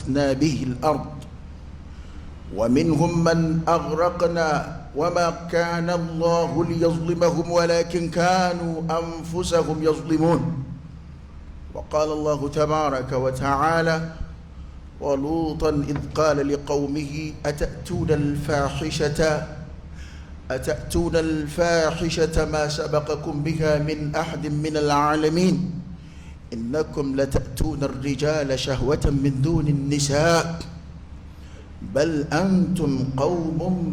به الأرض ومنهم من أغرقنا وما كان الله ليظلمهم ولكن كانوا أنفسهم يظلمون. وقال الله تبارك وتعالى: ولوطا إذ قال لقومه أتأتون الفاحشة ما سبقكم بها من أحد من العالمين إنكم لتأتون الرجال شهوة من دون النساء بل أنتم قوم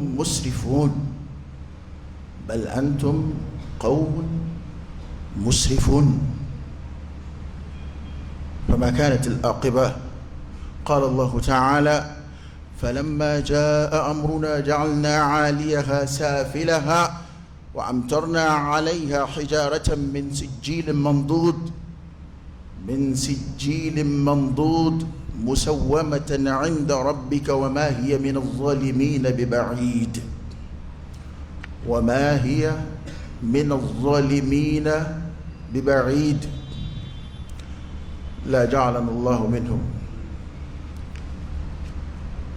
مسرفون. فما كانت العاقبة؟ قال الله تعالى: فلما جاء أمرنا جعلنا عاليها سافلها وأمطرنا عليها حجارة من سجيل منضود مسومة عند ربك وما هي من الظالمين ببعيد. لا جعلنا الله منهم.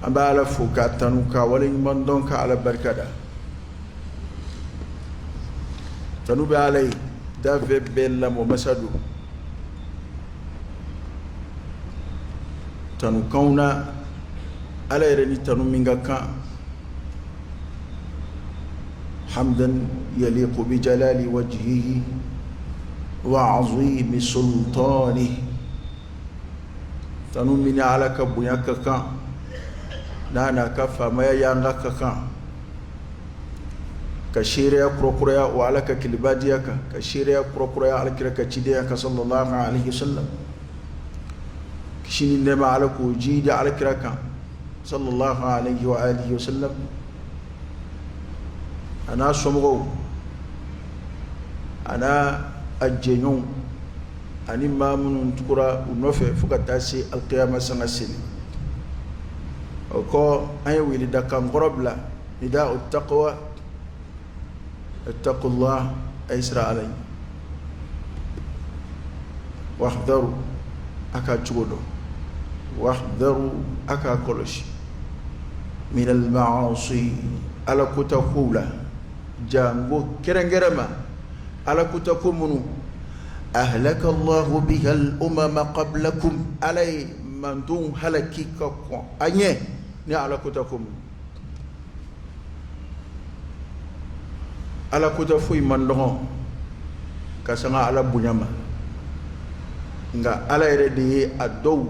أبالا فوكا تنوكا ولين مندونكا على بركة تنوبي علي دافي بيلا ومسدو تنوكونا على يرني تنومينغا كان حمدا يليق بجلال وجهه وعظيم سلطانه. تنوميني على كبوياك كان nana kafa maya yanga kaka kashiria kurokurea wa alaka kilibadia kashiria kurokurea alakira kachidia ka sallallahu alaihi wasallam kishini nema alaku jidi alakira ka sallallahu alaihi wa alihi wasallam. ana somgo ana ajjenyon ani mamun tukura unofe fukatasi alqiyama sangasini وكو أي ويلي دكان قربلا نداء التقوى اتقوا الله أيسر علي واحذروا أكا تشغلوا واحذروا أكا كلش من المعاصي على كتقولا جانبو كرنجرما على كتقومنو أهلك الله بها الأمم قبلكم علي من دون هلكي كوكو أنيه ni ala kutakum ala kuta fu mandongo kasanga ala bunyama nga ala ere de adow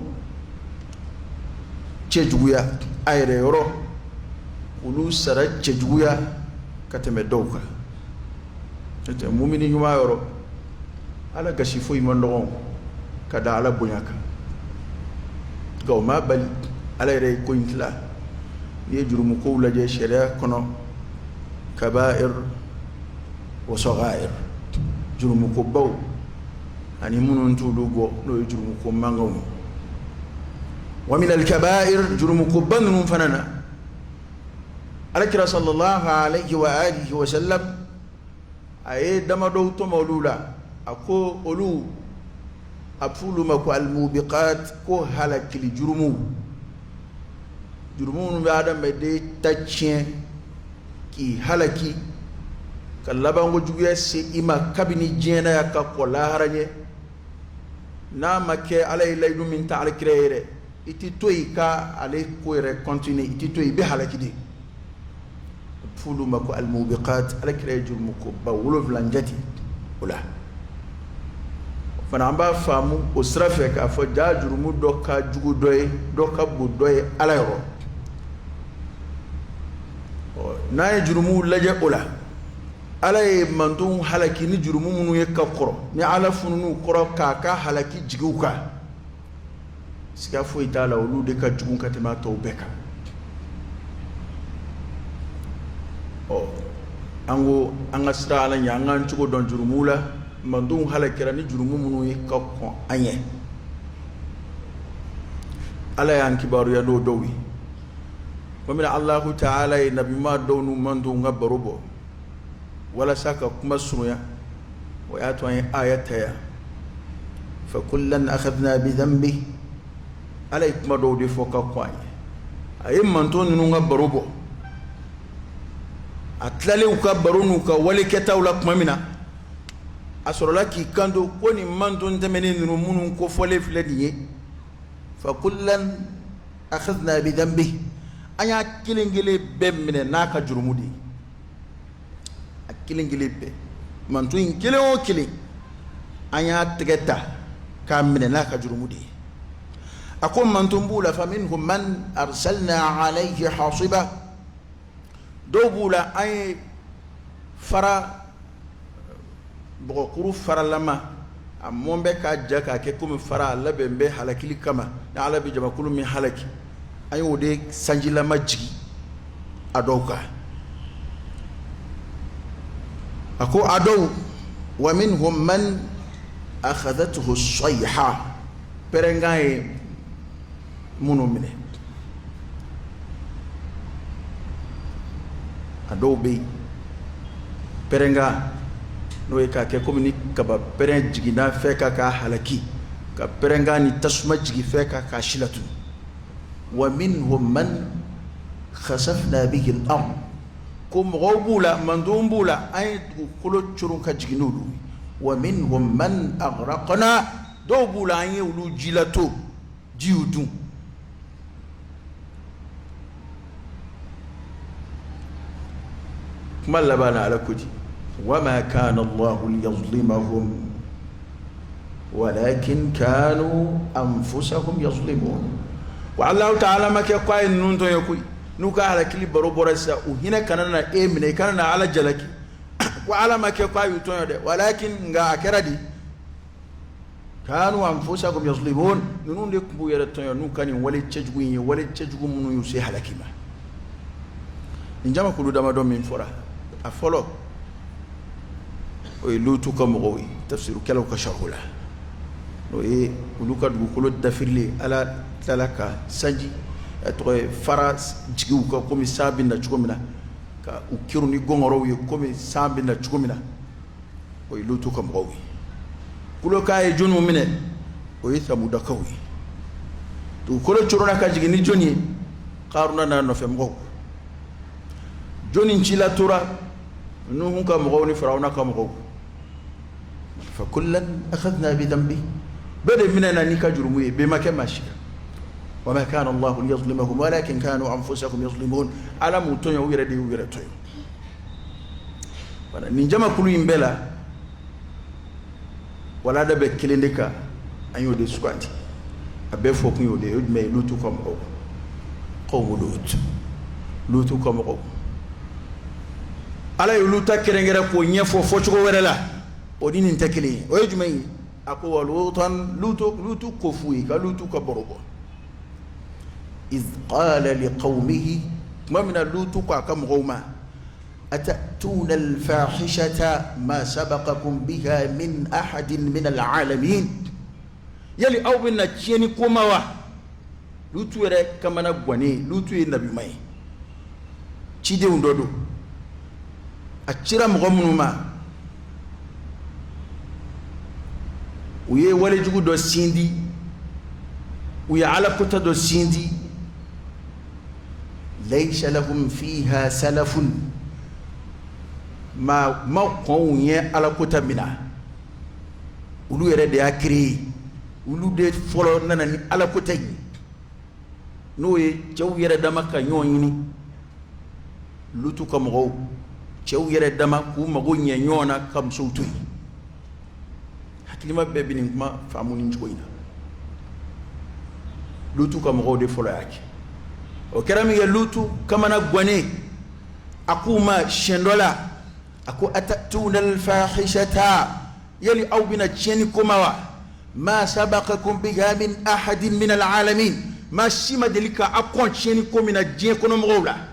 chejuya ayre yoro ulu sara chejuya kateme dowka ete mumini nyuma yoro ala gashi fu mandongo kada ala bunyaka gawma bali ala yere ko intla ye jurumu ko la je sharia kono kaba'ir wa saghair jurumu ko baw ani munun tudu go no jurumu ko mangaw wa min al kaba'ir jurumu ko banun fanana alakira sallallahu alayhi wa alihi wa sallam ay dama do to mawlula ako olu afulu mako al mubiqat ko halakil jurumu jurumun bi adam de tachien ki halaki kalabango juye se ima kabini jena ya ka kola haranye na make alay laydu min ta'al créer iti toy ka alay ko re continuer iti toy bi halaki de fulu mako al mubiqat ala créer jurmu ko ba wolof lanjati wala fana amba famu o srafe ka fo ja jurumu do ka jugu doy do ka bu doy ala yoro na jurumu laje ola ala ye mandun halaki ni jurumu munu ye ka koro ni ala fununu koro ka halaki jiguka sika fo itala olu de ka jugun ka tema to beka o ango anga sira ala nya anga nchugo don jurumu la mandun halakira ni jurumu munu ye ka ko anye ala yan kibaru ya do dowi ومن الله تعالى نبي ما دون من دون غبربو ولا ساكا كما سنويا وياتوا آياتها فكلا أخذنا بذنبه ala ikuma do de foka kwanye ay manto nunga barobo atlale uka baronu ka wale keta ula kumamina asorola ki kando ko ni manto ndemene nunu munun ko fole flediye fa kullan akhadna bi dhanbi anya kilingile bemne naka jurumudi akilingile be manto in kile o kile anya tegeta kamne naka jurumudi akum manto mbula faminhum man arsalna alayhi hasiba dobula ay fara bokuru fara lama amombe ka jaka ke kum fara labembe halakili kama na alabi jamakulu min halaki ay wode sanjila majigi adoka ako ado wa minhum man akhadathu as-sayha perengae munumine adobe perenga no ka ke komini kaba peren jigina fe ka halaki ka perenga ni tasma jigi fe ka shilatu wa minhum man khasafna bihi al-ard kum gobula mandumbula ay kulo churun ka jiginulu wa minhum man aghraqna dobula ay ulu jilato jiudu ما لبانا على كدي وما كان الله ليظلمهم ولكن كانوا أنفسهم يظلمون والله تعالى ما كيقاي نونتو يكوي نوكا على كلي برو برسا وهنا كاننا من كاننا على جلكي وعلى ما كيقاي يتونيو ده ولكن غا أكردي كانوا أنفسهم يظلمون نون دي كبو يرتونيو نوكاني ولي تشجوين ولي تشجو منو يسي حلكي ما نجمع كل دما دوم من فرا أفلو ويلوتو كمغوي تفسير كلو كشهولا وي ولوكا دغولو دافيرلي على تلاكا سانجي اتوي فراس جيوكا كومي سابينا تشومينا كا وكيروني غونغورو كومي سابينا تشومينا ويلوتو كمغوي كلو كاي جونو مينه وي ثمودا كوي تو كلو تشورونا كاجيني جوني قارونا نانو فمغو جوني نشيلا تورا نوهم كمغوني فراونا كمغو فكلا أخذنا بذنبه بدأ مننا نيكا جرموي بما كان ماشي وما كان الله ليظلمهم ولكن كانوا أنفسهم يظلمون على موتون ويردي ويرتوي نجمع كل يمبلا ولا دبي كلينيكا أيو دي سكوانتي أبي فوقني ودي يدمي لوتو كمغو قوم لوتو كمغو ala yuluta kerengera ko nyefo fochugo werela odini ntakili o yejumai ako walutan lutu kofuyi ka lutu ka borobo iz qala liqaumihi ma min lutu ka kam goma atatuna alfahishata ma sabaqakum biha min ahadin min alalamin yali aw binna cheni komawa lutu were kamana gwane lutu e nabi mai chide undodo achira mugomuma uye wale jugu do sindi uye ala kota do sindi laysa lahum fiha salafun ma konye ala kota mina ulu yere de akri ulu de folo nana ni ala kota yi no ye jaw yere dama ka nyoni lutu ko mo cew yere dama ku mago nyona kam sowtuy hakilima bebe ni kuma famu ni njoyina lutu kam go de folo yake o kerami ya lutu kama na gwane akuma shendola aku atatuna alfahishata yali au bina cheni kumawa ma sabaqakum biha min ahadin min alalamin ma shima delika akon cheni komina je kono mowla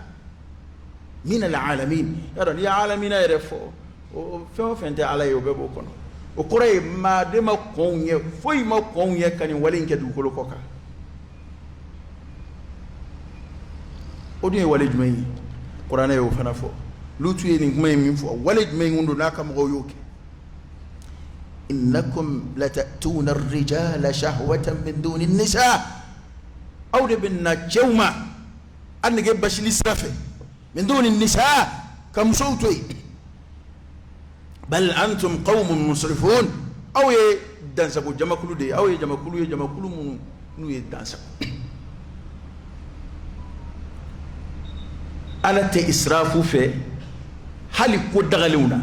من العالمين يرون يا عالمين يرفو فين فين على يوبو كونو وكوري ما دما كونيه فوي ما كونيه كان ولين كدو كلو كوكا ودي ولي جمي قران يو فنافو لوتو يني مي ميفو ولي جمي وندو ناكام غويوكي انكم لتاتون الرجال شهوه من دون النساء aw de benna jawma annege bashili srafe min duni nisa kam sawtoy bal antum qaumun musrifun aw ye dansago jamakulu de aw ye jamakulu mun nu ye dansago ala te israfu fe hali ko dagalewna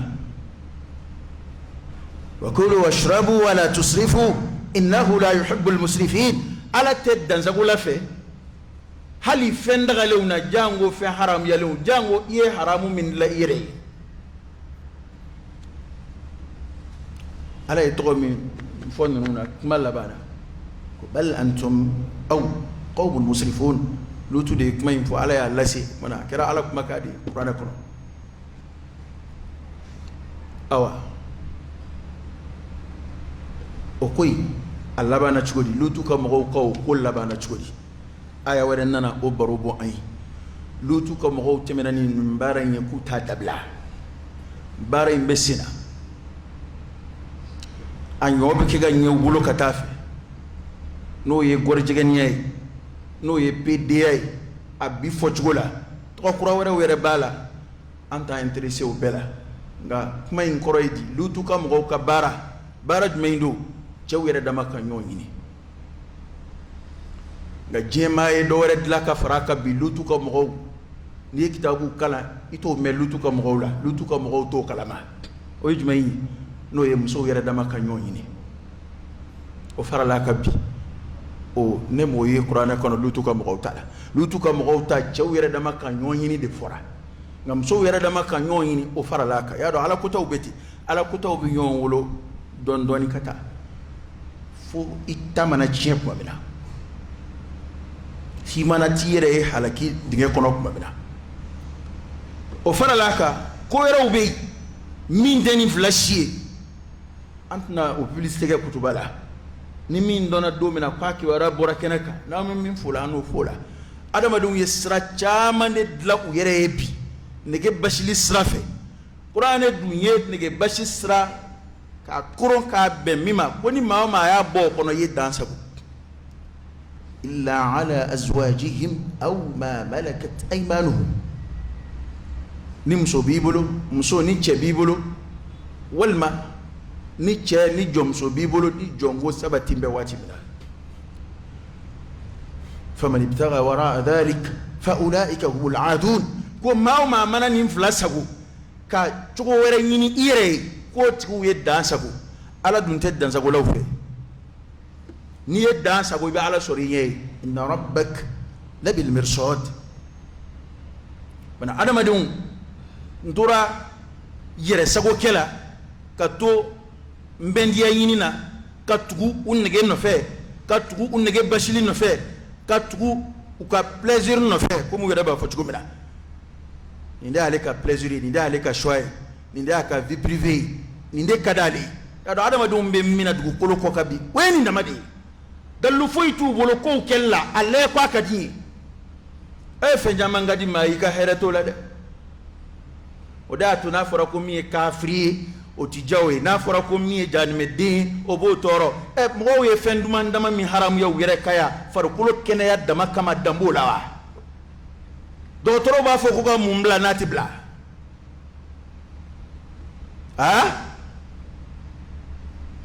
wa kulu washrabu wa la tusrifu innahu la yuhibbul musrifin ala te dansago la fe hali fen dagalewna jango fe haram yalew jango ye haramu min la yere ala yatomi fonuna kuma labana bal antum aw qawmun musrifun lutu de kuma info ala ya lasi mana kira ala kuma kadi qur'ana kono awa o koy alla bana chugodi lutu ka mo ko labana chugodi aya waren nana o barubo ay lutu ka mo temenani mbaran yaku ta dabla bare mbesina anyo be ke ganye wulo katafe no ye gorjiganye no ye pda abi fojugola to kura were bala anta intéressé au bela nga kuma in koroydi lutu kam go ka bara jmeindo cewere dama ka nyoni nga jema e do were dla ka faraka bi lutu kam go ni kitabu kala ito me lutu kam go la lutu kam go to kalama o jmei no ye muso yere dama ka nyoni o farala ka bi o ne moye qur'ana kono lutu ka mo tala lutu ka mo ta cew yere dama ka nyoni de fora ngam so yere dama ka nyoni o farala ka ya do ala ko taw beti ala ko taw bi nyon wolo don doni kata fo itamana ciep mabina fi mana tire halaki dinge kono mabina o farala ka ko yere ube min deni flashier antna o publicité ke kutubala ni min dona domina kwaki wara bora kenaka na min fula no fula adama dum yesra chama ne dla u yere ebi nege bashili srafe qur'ane dunye nege bashisra ka kuron ka be mima koni mama ya bo kono ye dansabu illa ala azwajihim aw ma malakat aymanuhum nimso bibulu muso ni che bibulu walma ni che ni jomso bibolo ni jongo sabatimbe wachibna faman ibtagha wara dhalik fa ulaika humul aadun ko ma mana ni flasago ka chugo were nyini ire ko tiku ye dansago ala dun te dansago lawfe ni ye dansago be ala soriye inna rabbak labil mirsad bana adama dun ndura yere sago kela ka to mbendiya yinina ka tugu unnege no fe ka tugu unnege bashili no fe ka tugu uka plaisir no fe ko mu ba fo chugumina ninde aleka plaisir ninde aleka choix ninde aka vie privée ninde kadali ado adama dum be mina dugu kolo ko kabi weni ndamadi dalu foitu bolo ko kella alle ko akadi e fe jamanga di mai ka herato la de oda tuna fora ko mi kafri o tijawe na fora ko mi janmedin o bo toro e mo ye fenduman dama mi haram ya wire kaya far kulo kene ya dama kama dambola wa do toro ba fo ko ga mumbla natibla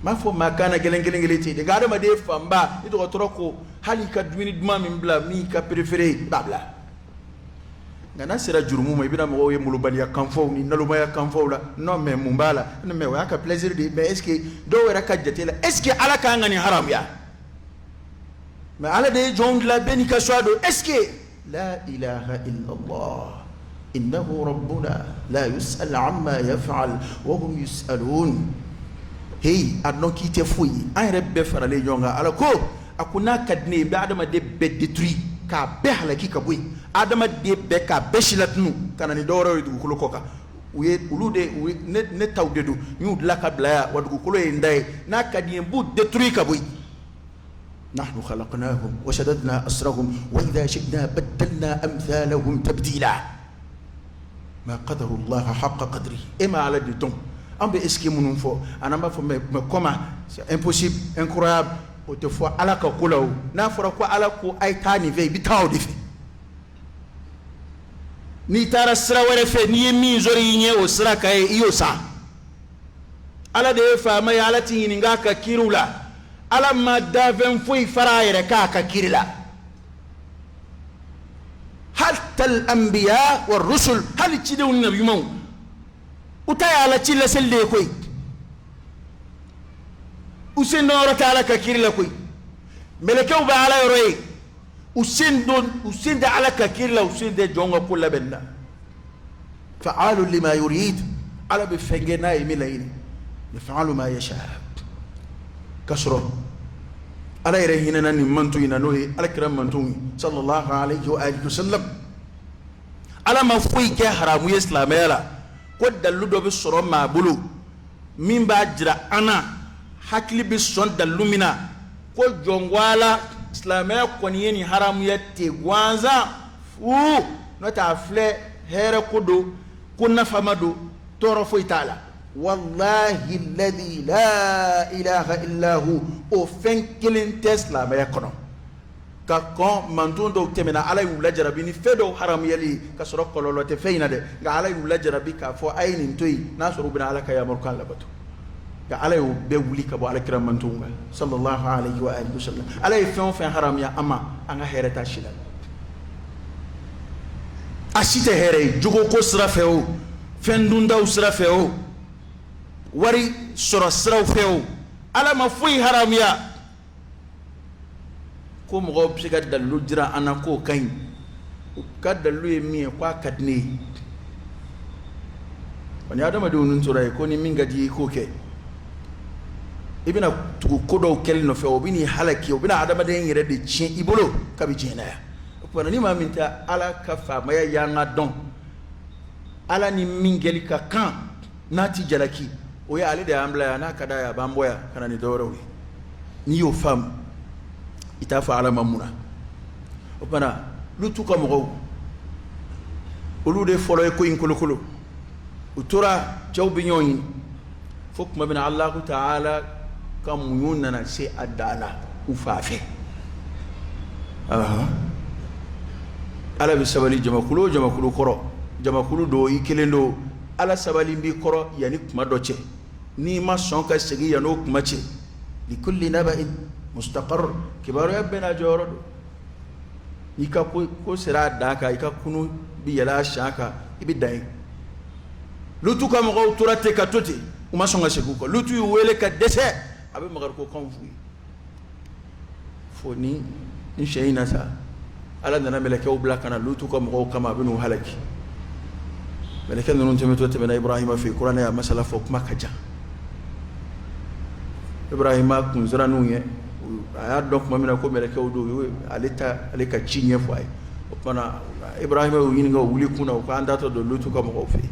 ma fo makana gelengele de gado ma de famba ito toro ko hali ka dumini duma min bla mi ka préféré babla ngana sira jurumu ma ibina mo ye mulubali ya kanfo ni naluma ya kanfo la non mais mumbala non mais wa ka plaisir de mais est-ce que do wera ka jatela est-ce que ala ka ngani haram ya mais ala de jong la benika swado est-ce que la ilaha illa allah innahu rabbuna la yus'al amma yaf'al wa hum yus'alun hey adno ki te fuyi an rebbe farale jonga ala ko akuna kadne be adama de be détruit ka be halaki ka boy adama de be ka be shilatnu kanani doro du kulo koka uye ulude ne tawdedu ñu la ka blaya wadu kulo e nday na kadien bu détruit ka boy nahnu khalaqnahum wa shaddadna asrahum wa idha shi'na badalna amthalahum tabdila ma qadaru allah haqqa qadri ema ala de ton ambe eski munum fo anamba fo me comment c'est impossible incroyable o te fɔ ala ka ko la o n'a fɔra ko ala ko a ye taa nin fɛ i bɛ taa o de fɛ n'i taara sira wɛrɛ fɛ n'i ye min sɔrɔ i ɲɛ o sira kan ye i y'o sa ala de ye faama ye ala t'i ɲininka a ka kiriw la ala ma danfɛn foyi fara a yɛrɛ k'a ka kiri la hatta al-anbiya wa rusul hali cidenw ni nabiɲumanw u ta ye ala ci laseli de ye koyi u sen dɔn yɔrɔ tɛ ala ka kiri la koyi mɛlɛkɛw bɛ ala yɔrɔ ye u sen tɛ ala ka kiri la u sen tɛ jɔn ka ko labɛnni la fa'alu lima yurid ala bɛ fɛn kɛ n'a ye min laɲini yaf'alu ma yasha ka sɔrɔ ala yɛrɛ hinɛna nin manto in na n'o ye alakira manto ye sallallahu alayhi wa alihi wa sallam ala ma foyi kɛ haramu ye silamɛya la ko dalilu dɔ bɛ sɔrɔ maa bolo min b'a jira an na hakili bɛ sɔn dalilu min na ko jɔnwala silamɛya kɔni ye nin haramu ye ten gansan fu n'o tɛ a filɛ hɛrɛ ko don ko nafama don tɔɔrɔ foyi t'a la wallahi alladhi la ilaha illa hu o fɛn kelen tɛ silamɛya kɔnɔ ka kɔn manton dɔw tɛmɛna ala y'u lajarabi ni fɛn dɔw haramuyali ka sɔrɔ kɔlɔlɔ tɛ fɛn in na dɛ nka ala y'u lajarabi k'a fɔ a ye nin to yen n'a sɔrɔ u bɛna ala ka yamarukan labato nka ala y'o bɛɛ wuli ka bɔ alakira mantonw kan sallallahu alayhi wa alihi wa sallam ala ye fɛn o fɛn haramuya an ma an ka hɛrɛ t'a si la a si tɛ hɛrɛ ye jogo ko sira fɛ o fɛn dundaw sira fɛ o wari sɔrɔ siraw fɛ o ala ma foyi haramuya ko mɔgɔw bɛ se ka dalilu jira an na k'o ka ɲi u ka dalilu ye min ye k'a ka di ne ye ni adamadenw nun tora ye ko ni min ka di ye i k'o kɛ i bɛna tugu ko dɔw kɛli nɔfɛ o bɛ n'i halaki o bɛna adamaden yɛrɛ de tiɲɛ i bolo kabi diɲɛ na yan o kumana ni maa min tɛ ala ka faamaya y'an ka dɔn ala ni min kɛli ka kan n'a ti jalaki o ye ale de y'an bila yan n'a ka d'a ye a b'an bɔ yan ka na ni dɔwɛrɛw ye n'i y'o faamu i t'a fɔ ala ma mun na o kumana lutu ka mɔgɔw olu de fɔlɔ ye ko in kolokolo u tora cɛw bɛ ɲɔgɔn ɲini fo tuma min na alahu ta'ala ka muɲu nana se a dan na u fa fɛ ala bɛ sabali jamakulu o jamakulu kɔrɔ jamakulu do i kelen do ala sabali b'i kɔrɔ yanni kuma dɔ cɛ n'i ma sɔn ka segin yan'o kuma cɛ li kulli naba'in mustaqarr kibaruya bɛɛ n'a jɔyɔrɔ do n'i ka ko sera a dan kan i ka kunu bi yɛlɛ a siɲɛ kan i bɛ dan ye lutu ka mɔgɔw tora ten ka to ten u ma sɔn ka segin u kɔ lutu y'u wele ka dɛsɛ a bɛ magarikokanw f'u ye fo ni sɛ in na sa ala nana mɛlɛkɛw bila ka na lutu ka mɔgɔw kama a bɛ n'u halaki mɛlɛkɛ ninnu tɛmɛtɔ tɛmɛna ibrahima fɛ yen kuranɛ y'a masala fɔ kuma ka jan ibrahima kun sera n'u ye a y'a dɔn tuma min na ko mɛlɛkɛw do ale ka ci ɲɛfɔ a ye o kumana ibrahima y'u ɲininka o wuli kun na u ko an tatɔ don lutu ka mɔgɔw fɛ yen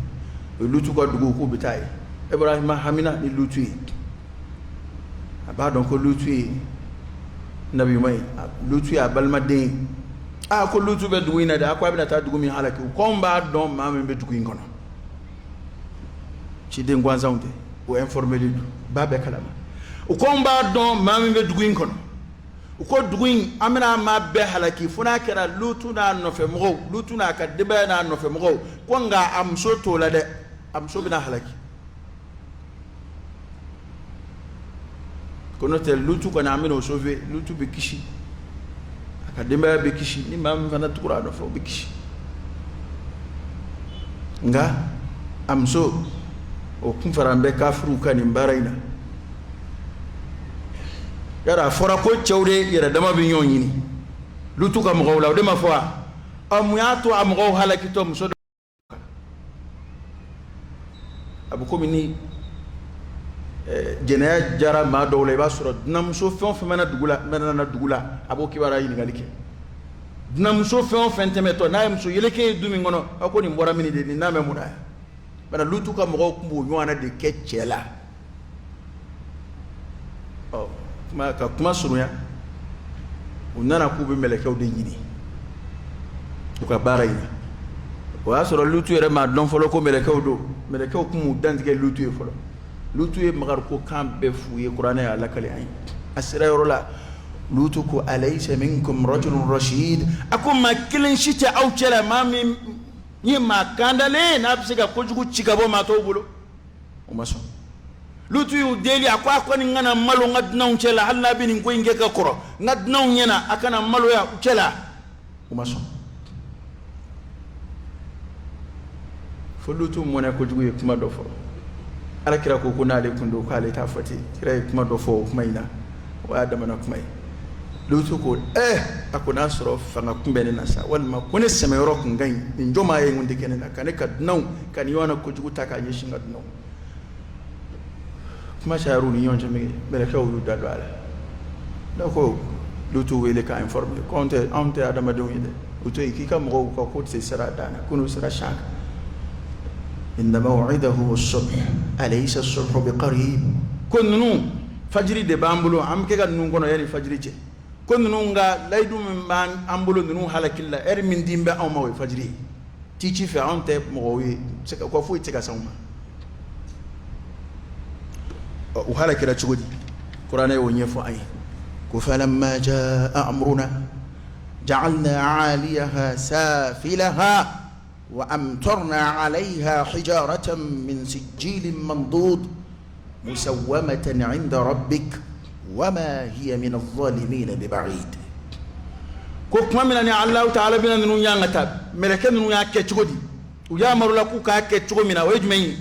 o ye lutu ka dugu k'u bɛ taa ye ibrahima hamina ni lutu ye a b'a dɔn ko lutu ye nabi ɲuman ye lutu ye a balimaden ye ko lutu bɛ dugu in na dɛ a ko a bɛna taa dugu min halaki u kɔn b'a dɔn maa min bɛ dugu in kɔnɔ ciden gansanw tɛ o informeli do ba bɛɛ kalama u kɔn b'a dɔn maa min bɛ dugu in kɔnɔ u ko dugu in an bɛna maa bɛɛ halaki fo n'a kɛra lutu n'a nɔfɛ mɔgɔw lutu n'a ka denbaya n'a nɔfɛ mɔgɔw ko nka a muso t'o la dɛ a muso bɛna halaki ko n'o tɛ lutu kɔni an bɛna o sauver lutu bɛ kisi a ka denbaya bɛ kisi ni maa min fana tugura a nɔfɛ o bɛ kisi nka a muso o kun fara an bɛ kafiriw ka nin baara in na yara a fɔra ko cɛw de yɛrɛ dama bɛ ɲɔgɔn ɲini lutu ka mɔgɔw la o de ma fɔ a mun y'a to a mɔgɔw halakitɔ muso dɔ a bɛ komi ni jɛnɛya jara maa dɔw la i b'a sɔrɔ dunanmuso fɛn o fɛn mana na dugu la a b'o kibaruya ɲininkali kɛ dunanmuso fɛn o fɛn tɛmɛtɔ n'a ye muso yeleke ye du min kɔnɔ a ko nin bɔra min de nin n'a mɛ mun na bana lutu ka mɔgɔw tun b'o ɲɔgɔn na de kɛ cɛ la ka kuma surunya u nana k'u bɛ mɛlɛkɛw de ɲini u ka baara in na o y'a sɔrɔ lutu yɛrɛ m'a dɔn fɔlɔ ko mɛlɛkɛw do mɛlɛkɛw tun m'u dantigɛ lutu ye fɔlɔ lutu ye magariko kan bɛɛ f'u ye kuranɛ y'a lakale an ye a sera yɔrɔ la lutu ko alaysa minkum rajulun rashid akuma kilin shite au cela mami ni makandale na bisika kojugu chigabo matobulu o maso lutu yu deli akwa ni ngana malo ngadna uncela halla bini ko ingeka koro ngadna unyena akana malo ya ucela o maso fo lutu mona kojugu e kuma do fo ala kira ko kunale kundo ko ale ta fati kira kuma do fo kuma ina wa adama na kuma lutu ko akuna soro fanga kumbene na sa walma kone semero kungai njoma ye ngunde kenena kane kadnau kan yona kojugu taka yeshinga dnau kuma sharu ni yonje me bele ka wu da dala dako lutu wele ka informer konte ante adama do yide lutu ikika mo ko ko se sara dana kunu sara shaka inna maw'idahu as-subh alaysa as-subh biqarib kunnu fajri de bambulo am ke ga nun kono yani fajri je kunnu nga laydu min ban ambulo nunu halakilla min dimbe aw mawi fajri tici fe ante mo wi ko fu tika sama o halakira chugudi qur'ana yo nyefo ay ko falamma jaa amruna ja'alna 'aliyaha safilaha وأمطرنا عليها حجارة من سجيل منضود مسومة عند ربك وما هي من الظالمين ببعيد كوكما من أن الله تعالى بنا ننيا نتاب ملكا ننيا كتشغدي ويا مرلكو كا كتشغو منا ويجمعين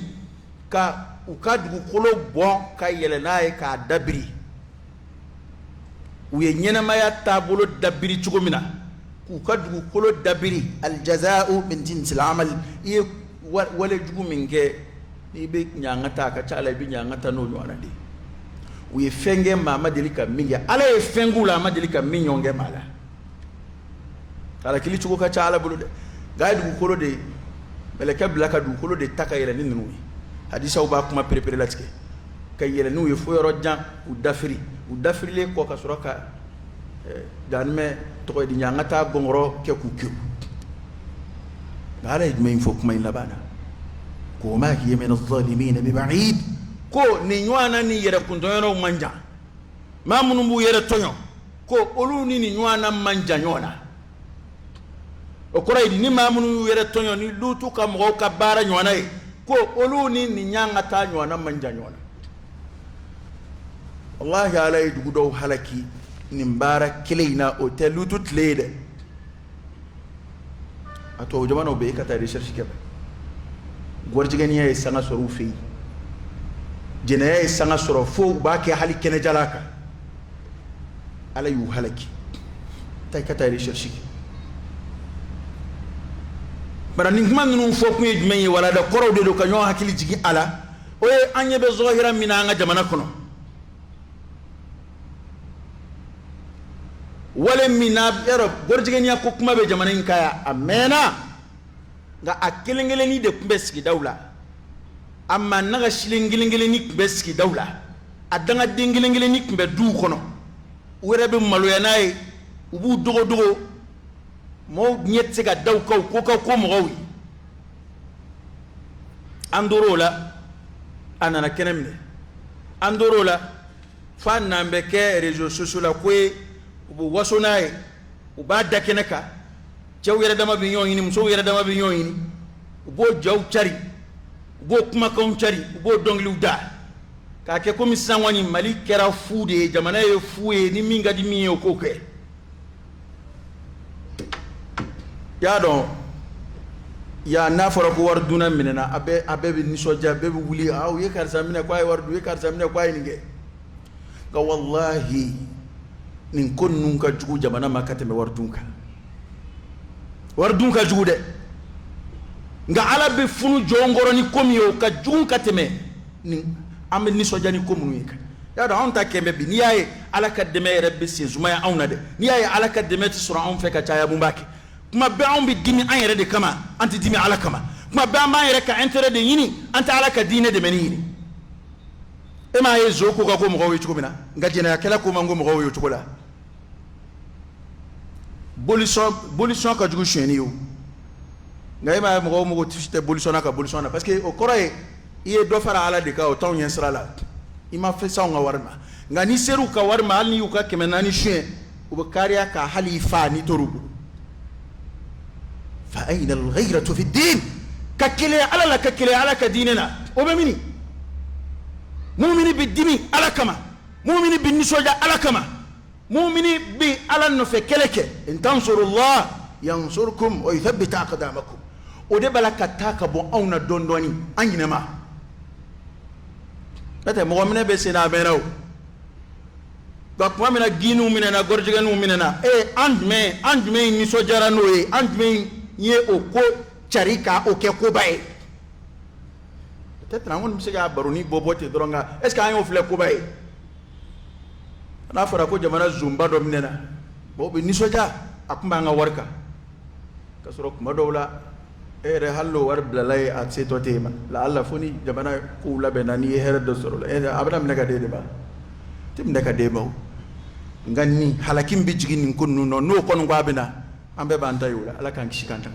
كا وكاد كولو بون كا يلناي كا دبري وينينا ما يتابولو دبري تشغو منا وكاد كولو دبري الجزاء من جنس العمل إيه ولا جبو منك ibe nyangata ka chala ibe nyangata no nyona di we fenge mama delika minga ala e fengula ma delika minyonge mala ala kili chuko ka chala bulu de gaidu ku kolo de meleka blaka du kolo de taka yele ninu hadisa uba kuma prepare latike kay yele nu fo yoro jan u dafri le ko ka suraka ganme to di nyangata gongoro ke ku ku ala idme info kuma inabana وما هي من الظالمين ببعيد كو نيوانا ني يرا كونتونو مانجا ما منو يرا تونيو كو اولوني نيوانا مانجا نيونا o koray ni ma منو يرا تونيو ni lutu kam go ka bara nyiwana e ko oluni ni nyanga ta nyiwana manja nyiwana wallahi alay dugudo halaki ni mbara kileina o te lutu tlede ato jamano be ka ta recherche kebe gorjigani ay sanga soro fi jene ay sanga soro fo ba ke hali kene jalaka ala yu halaki tay ka tay recherche bara ni man nu fo ku yejme wala da koro de do ka nyo hakili jigi ala o e anye be zohira mina nga jamana kono wala mina yaro gorjigani ko kuma be jamana in kaya amena nga akelengeleni de kumbeski dawla amma naga shilengelengeleni kumbeski dawla adanga dengelengeleni kumbe du kono werebe maloya nay ubu dogo mo nyetse ga daw ko mo gawi andorola anana kenemne andorola fa nambe ke réseaux sociaux la kwe ubu wasonay uba dakeneka jaw yere dama bi ñoyini muso yere dama bi ñoyini bo jaw cari bo kuma kon cari bo dongli uda ka ke komi sangwani mali kera fude jamana ye fuwe ni minga di miyo ko ke ya don ya na fara ko war duna minena abe bi ni soja be wuli aw ye karsa mina ko ay war du ye karsa mina ko ay ninge ga wallahi nin kon nun ka jugu jamana makate me war dunka wardun ka jugude nga ala be funu jongoro ni komiyo ka jugun kateme ni am ni sojani komunu yika ya da on ta kembe bi ni yaye ala ka deme rabbi se zuma ya auna de ni yaye ala ka deme ti sura on fe ka taya bumbaki kuma be on bi dimi an yere de kama anti dimi ala kama kuma be an yere ka intérêt de yini anta ala ka dine de menini e ma ye zoko ka ko mo gawe chukumina nga jena kala ko mango mo gawe chukula bolition ka jugu sheni yo ngay ma mo tiste bolition ka bolition parce que o koray iye do fara ala de ka o taw nyen sra la ima fe sa nga warma nga ni seru ka warma al ni yuka kemenani shien وبكاريا كحليفة نتروب فأين الغيرة في الدين ككلي على لا ككلي على كديننا وبمني مؤمن بالدين على كما مؤمن بالنسوجة على كما مؤمن على النفكلك إن تنصروا الله ينصركم ويثبت أقدامكم ودبلا كتاك بو أونا دوني أينما لا مؤمن بسنا بينو bakuma mina ginu minena gorjiganu minena andme ni sojara noe andme ye oko charika oke ko bae peut-être nangon misiga baroni bobote dronga est ce que ayo fle ko bae na fara ko jamana zumba do minena bo be ni soja akuma nga warka kasoro kuma dowla ere hallo war blalay at seto tema la alla foni jamana ko labe nani here do soro abana minaka de ba tim naka de ba ngani halakim bi jigin kunnu no kon ngwabina ambe banta yula ala kan kishikanta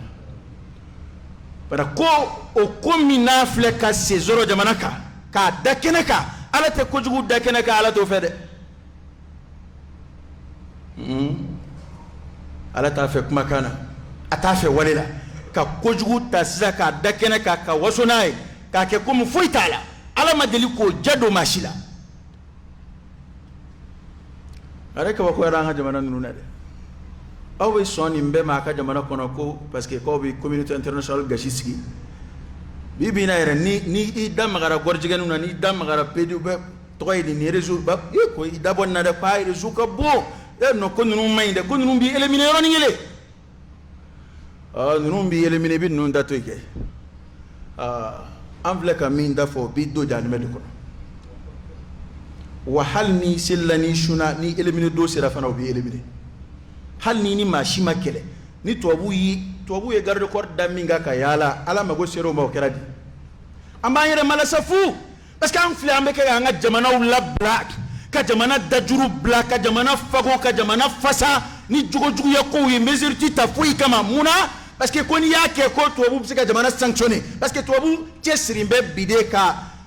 para ko o komina fleka sezoro jamanaka ka dakeneka ala te ko jugu dakeneka ala to fede ala ta fe kuma kana ata fe walila ka ko jugu tasisa ka dakeneka ka wasonai ka ke kum fuitala ala madeli ko jado mashila areka bako yaranga jamana nuna de awe soni mbema aka jamana kono ko parce que ko bi communauté internationale gashiski bibi na yere ni damagara gorjigenu na ni damagara pedu be toydi ni réseau ba ko idabon na de pa réseau ka bo no ko nunu mayde ko nunu bi éliminer ron ngile nunu bi éliminer bi nun da toyke amvle ka min da fo bi do jan mediko وهل ني سلني شنا ني إلمني دوسرا فنا وبي إلمني هل ني ماشي ما كله ني توابو يغرد كور دامينغا كيالا على ما غوسيرو ما كرادي اما يرى مالا سفو بس كان فلي امبك يا جمانا ولا بلاك كجمانا دجرو بلاك كجمانا فغو كجمانا فسا ني جوجو يكو يمزرتي تفوي كما مونا بس كوني ياكي كو توابو بسكا جمانا سانكشوني بس توابو تشريمبه بيديكا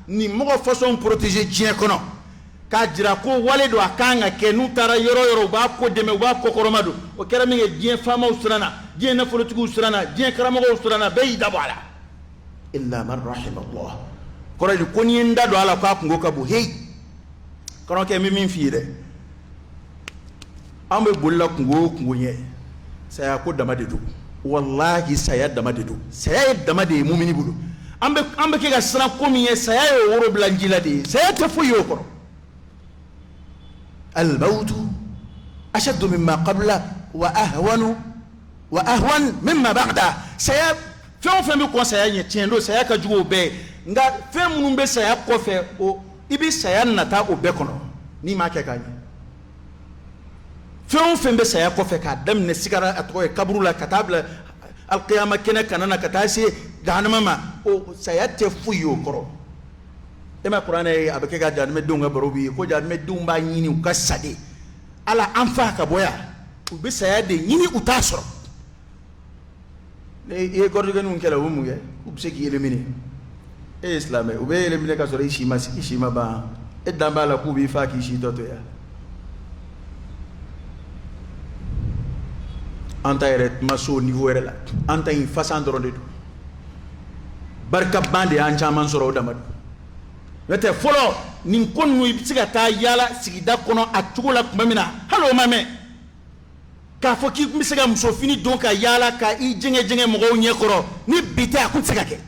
ni mogo façon protéger dien kono ka jira ko wale do akanga ke nu tara yoro ba ko deme ba ko koromadu o kera mi dien fama usrana dien na folotigu usrana dien karamo usrana be dabala illa man rahim Allah ko radi ko ni ndado ala ko ko ka bu hey kono ke mi min fiire ambe bulla ko nye saya ko dama de do wallahi saya dama de do saya dama de mu'mini bulu ambe ke ga sra ko mi saya yo woro blanjila de saya tafu yo ko الموت أشد مما قبله وأهون مما بعده saya fɛn bɛ kɔn saya ɲɛ tiɲɛ don saya ka jugu o bɛɛ nka fɛn minnu bɛ saya kɔfɛ o i bɛ saya nata o bɛɛ kɔnɔ n'i m'a kɛ k'a ɲɛ fɛn bɛ saya kɔfɛ k'a daminɛ sigara a tɔgɔ ye kaburu la ka taa bila alikiyama kɛnɛ kana na ka taa se jahanama ma o saya tɛ foyi y'o kɔrɔ e ma kuranɛ ye a bɛ kɛ ka jahanamadenw ka baro b'i ye ko jahanamadenw b'a ɲini u ka sa de ala an fa ka bɔ yan u bɛ saya de ɲini u t'a sɔrɔ i ye gɔrɔjɛgɛninw kɛlɛ u bɛ mun kɛ u bɛ se k'i éliminer e ye silamɛ u bɛ éliminer ka sɔrɔ i si ma ban e dan b'a la k'u b'i fa k'i si tɔ to yan an ta yɛrɛ ma se o niveau yɛrɛ la an ta in fasan dɔrɔn de don barika ban de y'an caman sɔrɔ o dama don n'o tɛ fɔlɔ nin ko ninnu i bɛ se ka taa yaala sigida kɔnɔ a cogo la tuma min na hali o ma mɛn k'a fɔ k'i bɛ se ka musofini don ka yaala ka i jɛngɛ mɔgɔw ɲɛkɔrɔ ni bi tɛ a kun tɛ se ka kɛ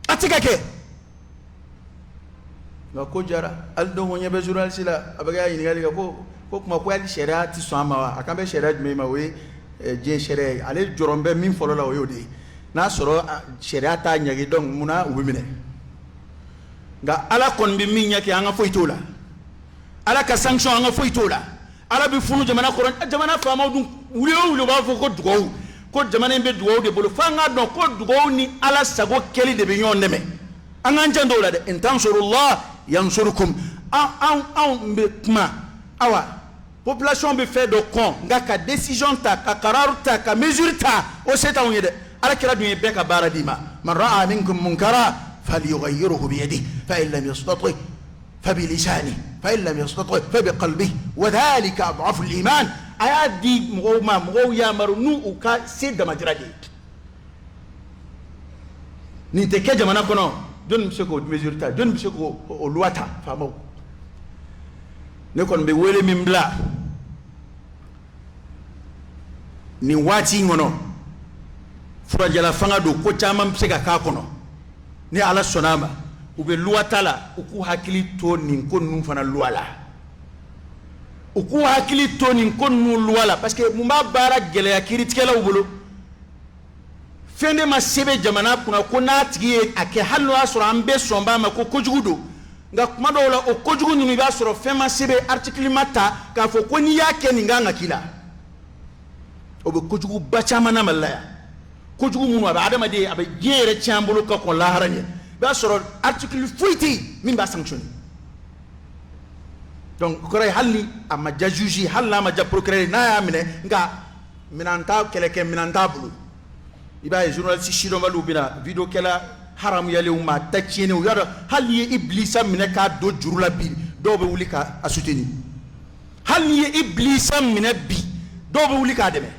a tɛ ka kɛ nka ko jara hali don ko ɲɛ bɛ journaliste la a bɛ kɛ ɲininkali kɛ ko kuma ko hali sariya tɛ sɔn a ma wa a kan bɛ sariya jumɛn ma o ye diɲɛ sariya ye ale jɔrɔ bɛ min fɔlɔ la o y'o de ye n'a sɔrɔ sariya t'a ɲɛgi donc munna u bɛ minɛ nka ala kɔni bɛ min ɲɛ kɛ an ka foyi t'o la ala ka sanction an ka foyi t'o la ala bɛ funu jamana kɔrɔ jamana faamaw dun wuli o wuli u b'a fɔ ko dugawu ko jamana in bɛ dugawu de bolo f'an k'a dɔn ko dugawu ni ala sago kɛli de bɛ ɲɔgɔn dɛmɛ an k'an janto o la dɛ in tansurullah yansurukum anw bɛ kuma awa population bɛ fɛn dɔ kɔn nka ka décision ta ka kararu ta ka mesure ta o se t'anw ye dɛ ala kira dun ye bɛɛ ka baara d'i ma man ra'a minkum munkara فليغيره بيده فإن لم يستطع فبلسانه فإن لم يستطع فبقلبه وذلك أضعف الإيمان آيات دي مغو يا مرنو وكا سيد ما جرادي نتكي جمانا كنو دون بسيكو ميزورتا دون بسيكو الواتا فامو نكون بيولي من بلا ni wati ngono fura jala fanga do ko chama mpseka ka kono ni ala sonama ube luwatala uku hakili to ni ko nu fana luwala uku hakili to ni ko nu luwala parce que mumba bara gele ya kiritikela ubulu fende ma sebe jamana kuna ko natigi ake hallo asura ambe somba ma ko kojugudo nga kuma do la o kojugu ni ba soro fema sebe article mata ka fo ko ni yake ni nganga kila obe kojugu bachama na malaya kojugu munu aba adama de aba jere chambulu ka ko laharanye ba soro article fuiti min ba sanction donc ko ray halli ama jajuji halla ma ja procureur na ya mine nga minanta keleke minanta bulu iba journaliste shido malu bina video kala haram yale umma tachene u yado halli iblisa mine ka do jurula bi do be wuli ka asuteni halli iblisa mine bi do be wuli ka deme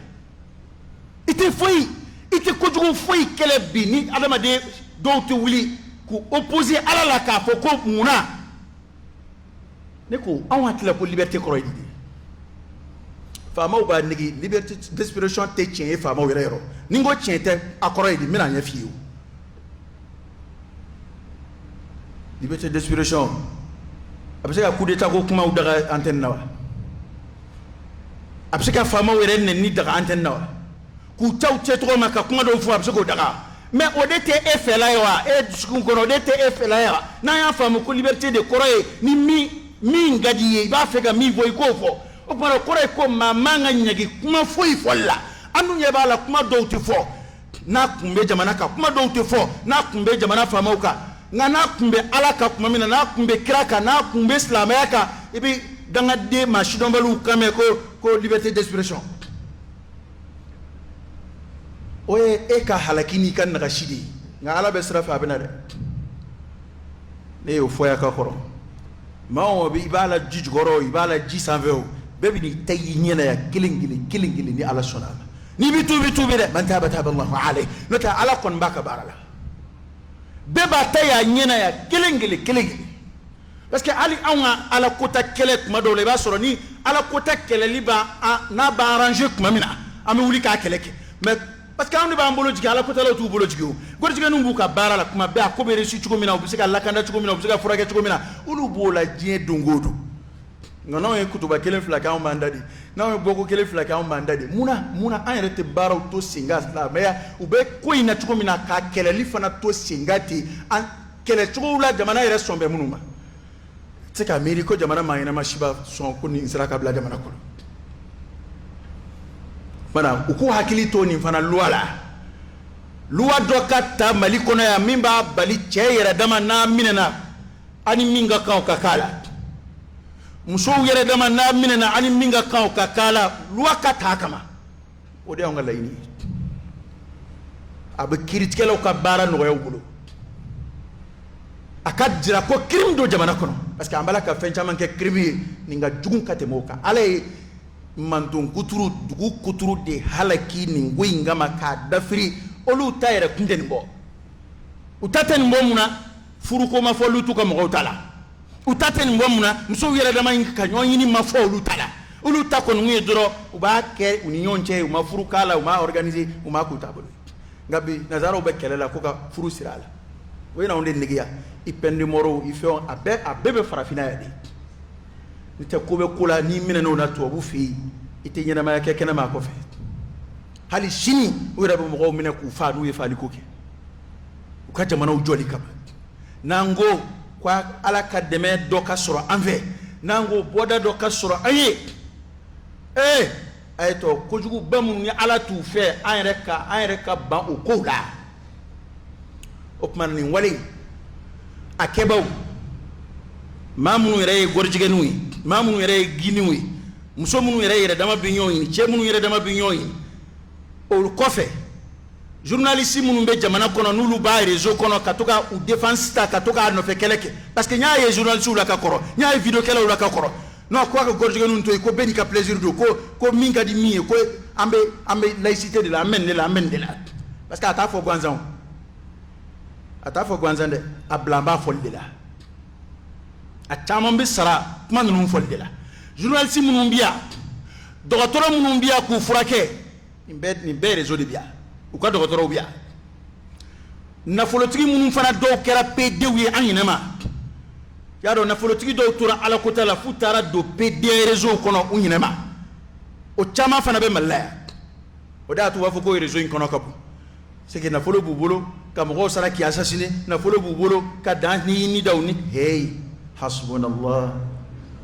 ite foi ite kojugu foi kele bi ni adama de do te wuli ku opposer ala la ka fo ko muna ne ko an hatla ko liberté ko roy di fama o ba nigi liberté d'expression te tien fama o rero ningo tien te akoroy di mina nya fiu liberté d'expression après ka coup d'état ko kuma u daga antenne nawa après ka fama o rene ni daga antenne nawa ku taw tetro maka kuma do fu abse ko daga mais o dete e fela yawa e disku ko no dete e fela yawa na ya famu ko liberté de koroye ni mi ngadi ba fega mi boy ko fo o para koroye ko mamanga nyagi kuma foi folla anu nye bala kuma do ti fo na kumbe jamana ka kuma do ti fo na kumbe jamana famauka ngana kumbe alaka kuma mina na kumbe kraka na kumbe islamaka ibi danga de mashidombalu kame ko liberté d'expression oye eka halakini kan naga shidi nga ala be srafa bina de ne yo foya ka koro ma o bi bala jij goro ibala ji sanveo bebi ni tayi nyena ya kilingili ni ala sonama ni bitu de man taba Allahu alayhi nota ala kon baka barala beba taya nyena ya kilingili parce que ali awnga ala kota kelet madole ba soro ni ala kota keleli ba na ba arranger kuma mina ami wuli ka keleke mais parce que on ba mbolo jigi ala kota la tu bolo jigi gor jigi numbu ka bara la kuma be akobe resu chugo mina obisika lakanda chugo mina obisika furake chugo mina ulu bola jie dongodo ngano e kutuba kelen flaka on mandadi na e boko kelen flaka on mandadi muna an rete bara to singa la meya ube ko ina chugo mina ka keleli fana to singati an kele chugo la jamana ire sombe munuma tseka ameriko jamana mayina mashiba son ko ni sira ka bla jamana ko bana uku hakili to ni fana luwa dokata malikono ya mimba bali cheyera dama na minena ani minga kan kakala muso yere dama na minena ani minga kan kakala luwa kata kama ode on ngala ini abe kiritikelo ka bara no yawbulo akadira ko krim do jamana kono parce que ambala ka fencha manke krimi ninga jugun kate moka ale manton dugu kuturu de halaki ni ngoinga maka dafiri olu tayere kundeni bo utaten bo muna furuko ma fo lutu ko mo tala utaten bo muna muso yere dama ka nyoni ma fo olu tala olu ta ko ngi doro uba ke union che uma furukala uma organiser uma kutabulu ngabi nazaro be kelela ko ka furu sirala wena onde nigiya ipendi moro ifo abebe farafina ya di nite kobe kula ni mina no na to bu fi ite nyana ma ke kena ma ko fe hali shini wira bu mo mina ku fa nu ye fa likoke uka jamana ujoli kama nango kwa ala kademe do ka soro anve nango boda do ka soro aye ayto kojugu bamu ni ala tu fe ayreka ba o ko la opman ni wali akebaw mamunu yere gorjigenu mamunu yere giniwi muso munu yere dama binyo yi che munu yere dama binyo yi o kofe journaliste munun be jamana kono nulu ba réseau kono katoka ou défense ta katoka no fe keleke parce que nya ye journaliste la ka koro nya video kala la ka koro non quoi que gorjige nun to ko beni ka plaisir do ko minga di mi ko ambe laïcité de la amène de la parce que ata fo gwanzan de ablamba fol de la a chamam be sara kuma nun fol de la journaliste munun biya docteur munun biya ku furake ni be réseau de biya ou ka docteur biya na folotigi munun fana do kera PD wi anyinema yaro na folotigi do tura ala kota la futara do PD réseau kono unyinema o chama fana be malaya o da tu wa foko réseau in kono kapu c'est que na folo bubolo ka mo sara ki assassiné na folo bubolo ka dan ni dawni hey hasbunallah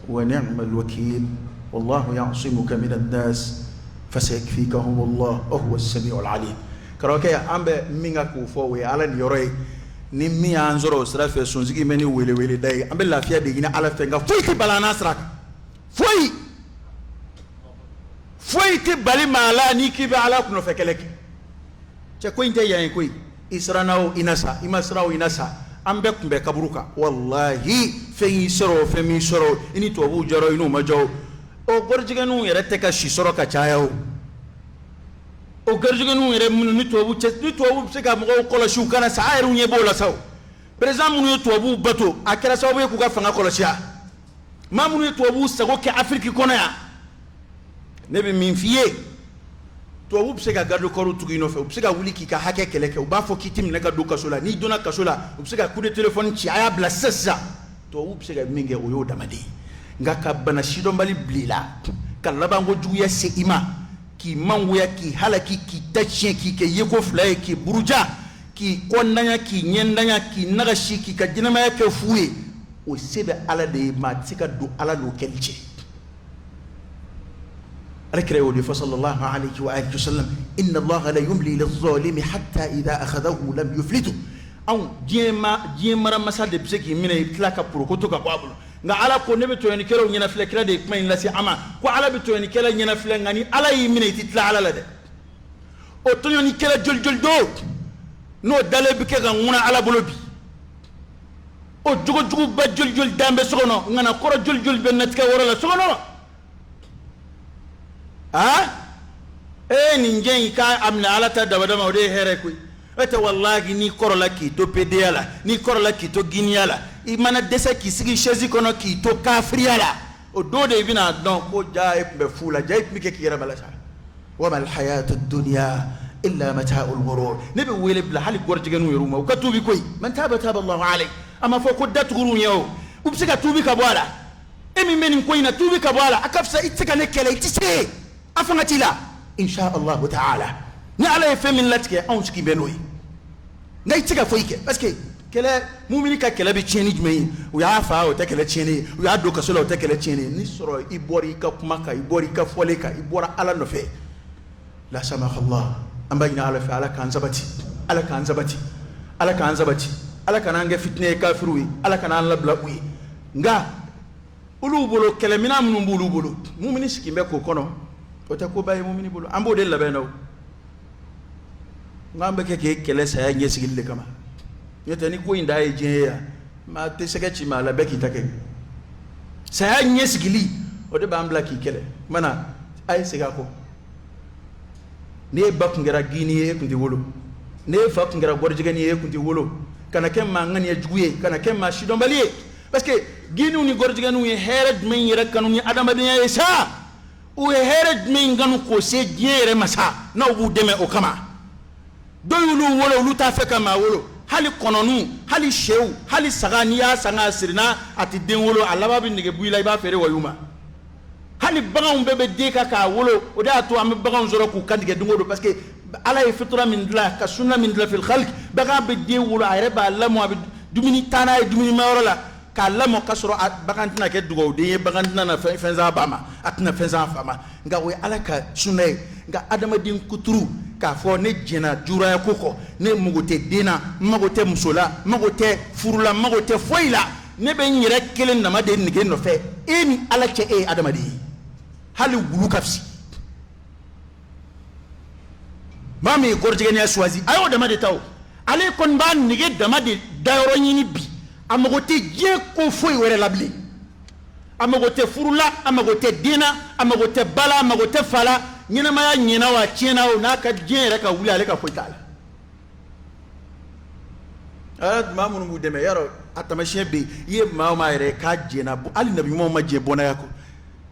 wa ni'mal wakeel wallahu ya'simuka min an-nas fasayakfikahum Allah wa huwa as-sami'ul 'alim karoke ambe minga ku fo we ala ni yoroy ni mi anzoro sra fe sonzigi meni wele dai ambe lafiya de gina ala fe nga foi ti balana srak foi ti bali mala ni ki be ala kuno fe kelek che ko inte yan ko isranaw inasa imasraw inasa ambe kumbe kaburuka wallahi fe yisoro fe mi soro ini to bu jaro inu majo o gorjiganu yere te ka shisoro ka chayawo o garjuganu yere mun ni tobu se ka mo ko la shu kana sa ayru nye bola saw president mun tobu bato akira saw be ku ka fanga ko la sha ma mun tobu sago ke afrique kono ya ne be min fiye tobu se ka gardo ko tugi no fe se ka wuli ki ka hake keleke o ba fo kitim ne ka do kasola ni dona kasola o se ka coup de téléphone ci aya bla sessa tobu se ka minge o yo damadi ngaka bana shido mbali blila kalabango juya se ima ki manguya ki halaki ki tachien ki ke yeko flaye ki buruja ki kondanya ki nyendanya ki nagashi ki ka jinama ya ke fuwe o sebe ala de ma tika do ala lo kelche rekre o fa sallallahu alayhi wa alihi wasallam inna allaha la yumli liz-zalimi hatta idha akhadahu lam yuflitu aw jema masa de bseki mina itlaka prokoto ka babulu nga ala ko nebe to en kero nyina fle kera de kuma la si ama ko ala be to en kera nyina fle ngani ala yi mine titla ala la de o to nyoni kera jol do no dale bi ke ga nguna ala bolobi o jugo ba jol dambe sogono ngana koro jol be natka wora la sogono ni ngen ka amna ala ta dabada ma de here ko ete wallahi ni koro la ki to pediala ni koro la ki to giniala imana desa ki sigi chaise kono ki to kafriala o do de bina don ko jaay be fula jaay mi ke kira bala sa wa mal hayat ad-dunya illa mata'ul ghurur nabi wele bla hal gorjiganu yoruma ka tubi koy man taba Allah alayhi ama fo ko datguru nyaw ubsiga tubi ka bwala emi menin koy na tubi ka bwala akafsa itika ne kele itise afangati la insha Allah ta'ala ni ala femin latke on ski benoy ngay itika foyke parce que kele mumini ka kele be cheni jumei o ya fa o te kele cheni o ya do kasola o te kele cheni ni soro ibori ka kuma ka ibori ka fole ka ibora ala no fe la samaha Allah ambagina ala fa ala kan zabati ala kan anga fitne kafiru ala kan la blawi nga ulu bolo kele mina mun bulu bolo mumini sikimbe ko kono o te ko baye mumini bolo ambo de la beno ngambe ke kele sa ya nyesigille kama yetani ko inda e jeya ma te sega chi ma la beki take sa ya nyesigili o de bambla ki kele mana ay sega ko ne bak ngara gini e kundi wolo ne fak ngara gorjigani e kundi wolo kana kem ma ngani e juye kana kem ma shidombali parce que gini ni gorjiganu e hered men yira kanu ni adama de e sa o hered men nganu ko se jere masa na bu deme o kama doyulu wolo lu ta fe kama wolo hali kononu hali shew hali sagania sanga sirina ati den wolo alaba bi nige buila iba fere wayuma hali bagan bebe deka ka wolo o da to am bagan zoro ku kandige dungodo parce que ala e fitra min dla ka sunna min dla fil khalq bagan be de wolo ayre ba lamu abi dumini tana e dumini mawrola ka lamo kasro bagan tina ke dugo de bagan tina na fenza bama atna fenza fama nga we ala ka sunna nga adama din kuturu ka fo ne jena jura koko ne mugote dina magote musola magote furula magote foila ne be nyire kelen na made nige no fe eni ala che e adama di hali wulu kafsi mami gorjigani a choisi ayo dama de taw ale kon ba nige dama de dayoro nyini bi amagote je ko foi were labli amagote furula amagote dina amagote bala amagote fala nyina ma nyina wa chena o naka je reka wuli ale ka foitala ad mamun mu deme yaro atamashe be ye ma ire ka je na bu ali nabi mo ma je bona yako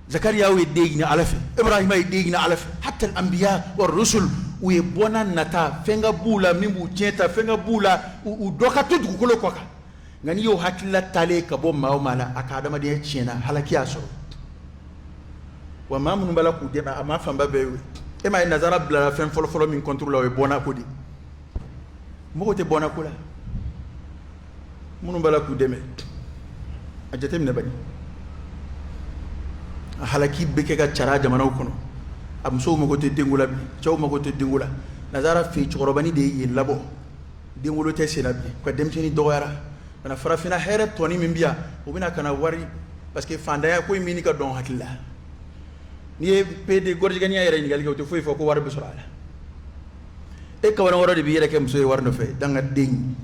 zakariya we degina alafe ibrahima we degina alafe hatta al anbiya war rusul we bona nata fenga bula mimbu jeta fenga bula u doka tudu kulo koka ngani yo hakilla tale ka bo mala akadama de chena halaki aso wa mamun bala ku de ma famba be e ma nazara bla fen folo min contrôle we bona ko di mo te bona ko la munu bala ku deme ajatem ne bani halaki beke ga cara jamana kono am so mo ko te dingula bi chaw mo ko te dingula nazara fi chorobani de yi labo dingulo te selabi ko dem tini doyara na farafina here toni mimbia o bina kana wari parce que fanda ya ko mini ka don hakilla ni pede gorji gani yere ni galga to fo ko war be surala e ka wana woro de bi yere ke mso war no fe danga ding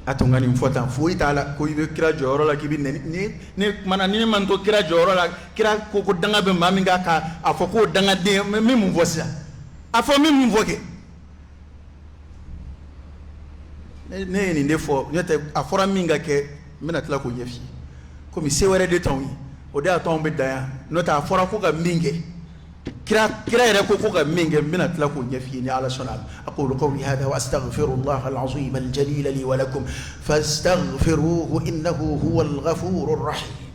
atongani mfota fo itala ko ibe kira joro la kibi ni mana ni man to kira joro la kira ko danga be mami nga ka afoko danga de mi mu vosia afo mi mu voke ne ni ndefo nyete afora minga ke mina tla ko yefi ko mi sewere de tonwi o de aton be daya no ta afora ko ga minge kira ere ko ga minge mina tla ko yefi ni ala sonal aqulu qawli hada wa astaghfirullah al-azim al-jalil li wa lakum fastaghfiruhu innahu huwal ghafurur rahim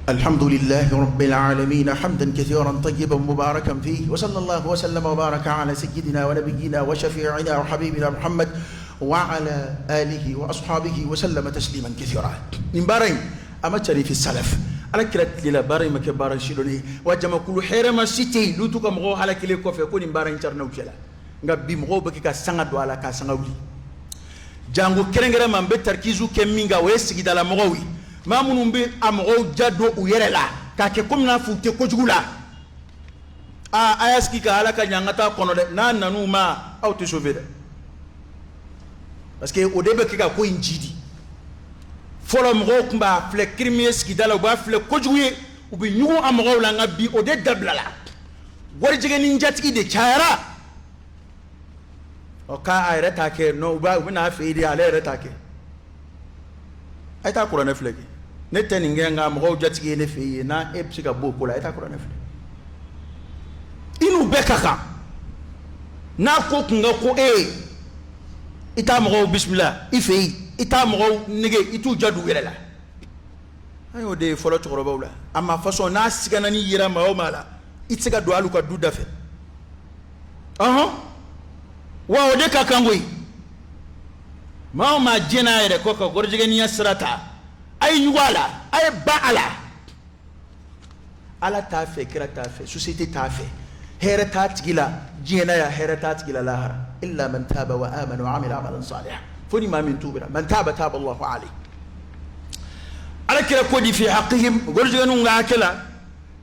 الحمد لله رب العالمين حمدا كثيرا طيبا مباركا فيه وصلى الله وسلم وبارك على سيدنا ونبينا وشفيعنا وحبيبنا محمد وعلى آله وأصحابه وسلم تسليما كثيرا نبارين أما في السلف على كرة للا بارين ما كبارين شيلوني وجمع كل حرم سيتي لوتو كمغو على كل كوفي يكون نبارين ترنو كلا نبي مغو بكي كسانغ ولا كسانغولي جانغو كرنغرا من بتركيزو كمينغا ويسكي دالا مغوي ma munun be amgo jado u yere la ka ke komna fute ko jugula ayaski ka halaka nyangata kono de na nanu ma auto sauver parce que o debe ke ka ko injidi folo mgo kumba fle krimies ki dala ba fle ko juguye u bi nyugo amgo la ngabi o de dablala wori jige ni njatiki de chaara o ka ayre ta ke no ba na fe ide ale re ta ke ay ta qur'an fleki ne tani ngenga mo jatigi ne fe na epsika boko la ta qur'an fleki inu bekaka na ko kunga ko ita mo bismillah ife ita mo nige itu jadu wela ayo de folo to robawla amma façon na sigana ni yira ma o mala itsika do alu ka duda fe wa o de kakangoy ma jena yere ko ko gorjigani yasrata ay wala ay baala ala ta fe kira ta fe société ta fe here ta tigila jena ya here ta tigila lahara illa man taba wa amana wa amila amalan salihan foni ma min tubira man taba taba Allahu alayhi ala kira ko di fi haqqihim gorjiganu ngakela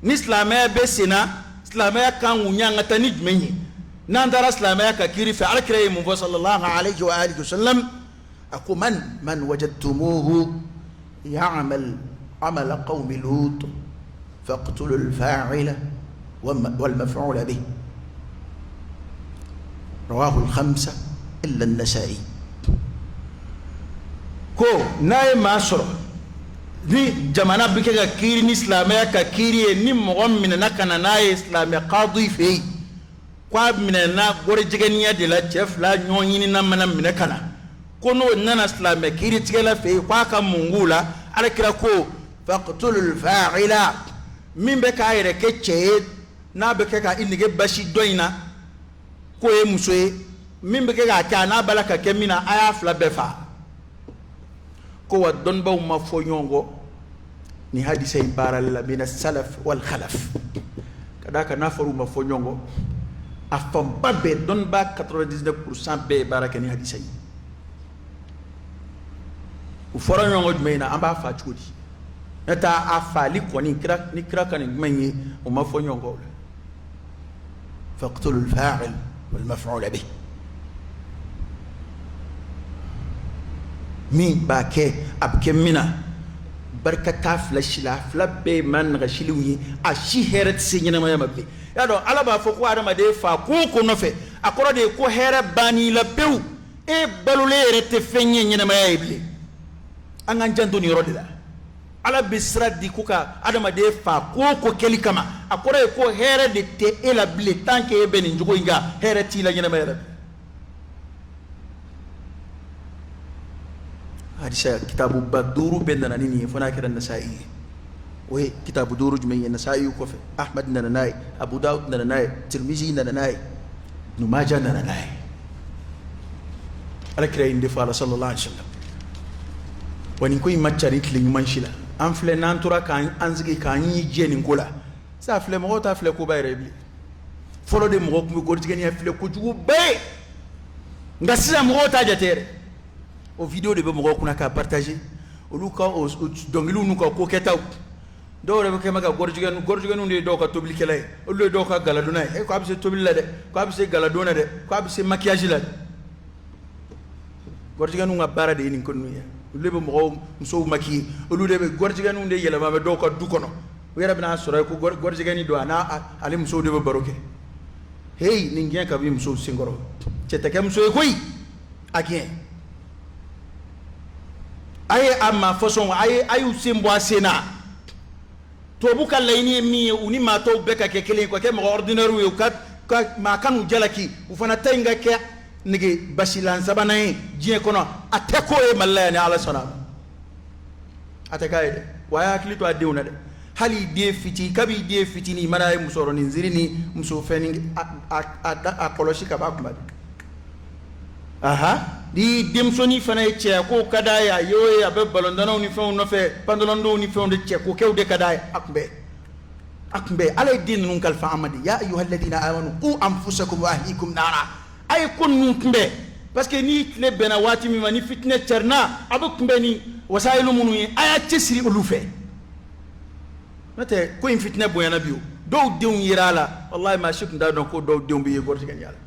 ni islamaya besina islamaya kan wunyanga tani jmenyi nandara islamaya ka kiri fi ala kira mu sallallahu alayhi wa alihi wasallam أقول من وجدتموه يعمل عمل قوم لوط فاقتلوا الفاعل والمفعول به رواه الخمسة إلا النسائي كو ناي ماسر ni jamana bike ga kiri ni islamaya ka kiri ni mogom min nakana naay islamaya qadi fi kwa min na gore jigania de la chef la nyoni na mana min kana kono nana islamaya kiri tigela fi kwa ka mungula ala kira ko faqtulul fa'ila min be ka yere ke che na be ka inige bashi doina ko e musoe min be ka ka na balaka ke mina aya fla befa ko wa don ba ma fo nyongo ni hadisa ibaralla min as-salaf wal khalaf kadaka nafaru ma fo nyongo afam babbe don ba 99% be baraka ni hadisa u foro nyongo meena amba fa chudi nata afali koni ni kira kan manye o ma fo nyongo faqtulu al-fa'il wal maf'ul bih min ba ke abke mina barkata flashila flabbe man gashiluyi a shi heret sinyina ma yamabbe ya do ala ba fo ko adama de fa ko no fe akoro de ko here bani la pew e balule rete fenye nyina ma yibli an an janto ni rodila ala bisra di kuka adama de fa ko keli kama akoro ko here de te e la ble tanke e beni njugo inga here ti la nyina ma yara hadisa kitabu baduru bendana nini fona kira nasai we kitabu duru jume nasai ko fe ahmad nanai abu daud nanai tirmizi nanai ibn majah nanai ala kira inde fa sallallahu alaihi wasallam wani koy matchari kling manshila an fle nan tura kan anzigi kan yi jeni ngola sa fle mo ta fle ko bayre bi folo de mo ko gortigani fle ko jugo be ngasiza mo ta jatere o vidéo de be mo ko na ka partager o luka o dongilu nu ko ketaw do re ke maga gorjigenu de do ka tobli kelay o le do ka galaduna e ko abse tobli la de ko abse galaduna de ko abse maquillage la gorjigenu nga bara de ni ko nuya o le be mo so maki o lu de be gorjigenu de yela ma be do ka du kono o yera bina soro ko gorjigeni do ana ali muso de be baroke hey ningia ka bi muso singoro cete ke muso e koy akien aye amma façon ayu sembo asena to buka layni mi uni ma to beka ke kelen ko ke mo ordinaire wi ka ma kanu jalaki u fana tayga ke nigi basilan sabanay jie kono ateko e malani ala salam atakaide waya klito adewna de hali de fiti kabi de fiti ni mara musoro ni zirini muso feni a koloshi ka ba kuma aha di demsoni fana che ko kadaya yoy abe balondana ni fon no fe pandolondo ni fon de che ko kewde kadaya akbe alay din nun kal fa amadi ya ayyuhal ladina amanu qu anfusakum wa ahlikum nara ay kun nun kbe parce que ni le bena wati mi mani fitne cerna abukbe ni wasailu munu aya cesri ulu fe mate ko in fitne boyana biu do deun yirala wallahi ma shuk nda don ko do deun bi gorti gan yalla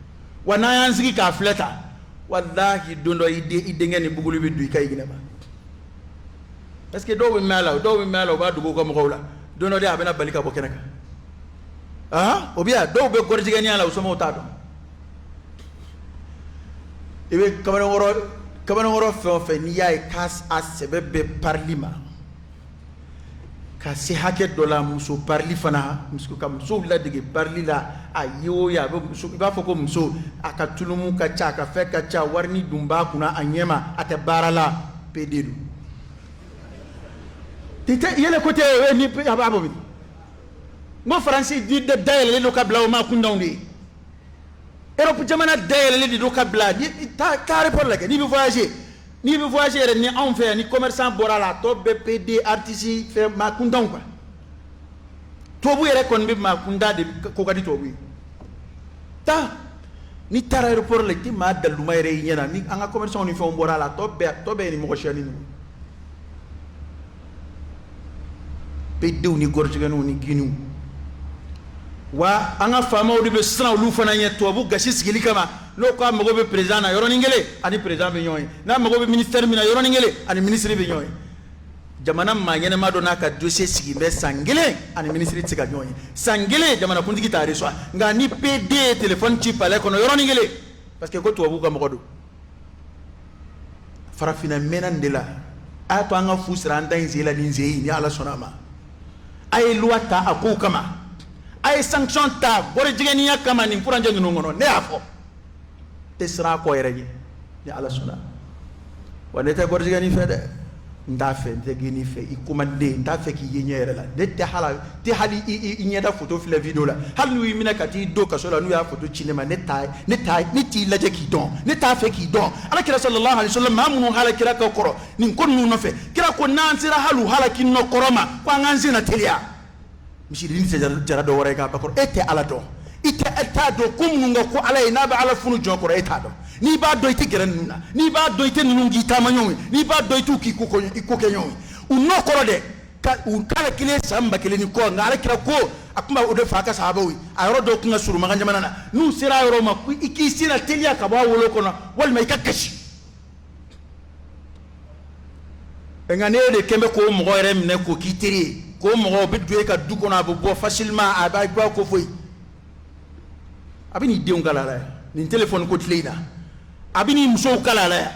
wana yanzigi ka fleta wallahi dondo ide ngeni bugulu bi du kay gina ba parce que do be mala ba dugo ko mo xawla dono de abena balika bo kenaka obia do be gorti gan yalla so mo tado ebe kamano woro fe ni yaay kas asbebe parlima ka si hake dola muso parli fana muso kam so la dige parli la ayo ya muso ba foko muso akatulumu ka cha ka fe ka cha warni dumba kuna anyema ate barala pedelu tete yele côté ni ababo mi mo français di de dayele lo kabla o ma kundawndi Europe jamana dayele di do kabla ni ta carré pour la ni bi voyager ni on fait ni commerçant borala to BPD artiste fait ma kundon quoi to bu yere kon bi ma kunda de ko kadi to bu ta ni tara aéroport le ti ma dalu ma yere nyana ni anga commerçant ni fait borala to be ni mo ko shani ni peddu ni gorjiganu ni ginu wa anga fama odi be sna lu fana nya to bu gashi sigili kama no ko amago be president na yoro ningele ani president be nyoy na amago be ministère mina yoro ningele ani ministre be nyoy jamana ma nyene ma do na ka dossier sigi be sangele ani ministre tiga nyoy sangele jamana kundi tare so nga ni PD téléphone chip ale kono yoro ningele parce que ko to bu ko amago do farafina menandela ato anga fusra ndan zela ninzei ni ala sonama ay luata ako kama ay sanction ta bore jigeni yakama ni pour anje ñu ngono ne afo te sera ko yere ni ala sunna wone te bore jigeni fede nda fe te gini fe i commande nda fe ki yenyere la de te hali i nyeda photo fi la vidéo la hal nu mina kati do ka so la nu ya photo cinema ne ti la je ki don ne ta fe ki don ala kira sallallahu alaihi wasallam mamunu hala kira ka koro ni kon nu no fe kira ko nansira halu hala kin no koroma ko nganzina telia mishiri ni jara do wore ka bakor ete ala do ite eta do kum nga ko ala ina ba ala funu jokoro eta do ni ba do ite geren nuna ni ba do ite nungi tama nyowi ni ba do itu ki ko ko kenyowi unno koro de kala kile samba kile ni ko ngala kira ko akuma o de fa ka sahabawi ayro do kunga suru maga jamana na nu sira ayro ma ku ikisina telia ka ba wolo kono wal mai kakashi engane de kembe ko mo gore mne ko kitiri ko mo be dué ka du kono abo facilement aba gba ko foi abini de ngala la ni téléphone ko tlina abini muso kala la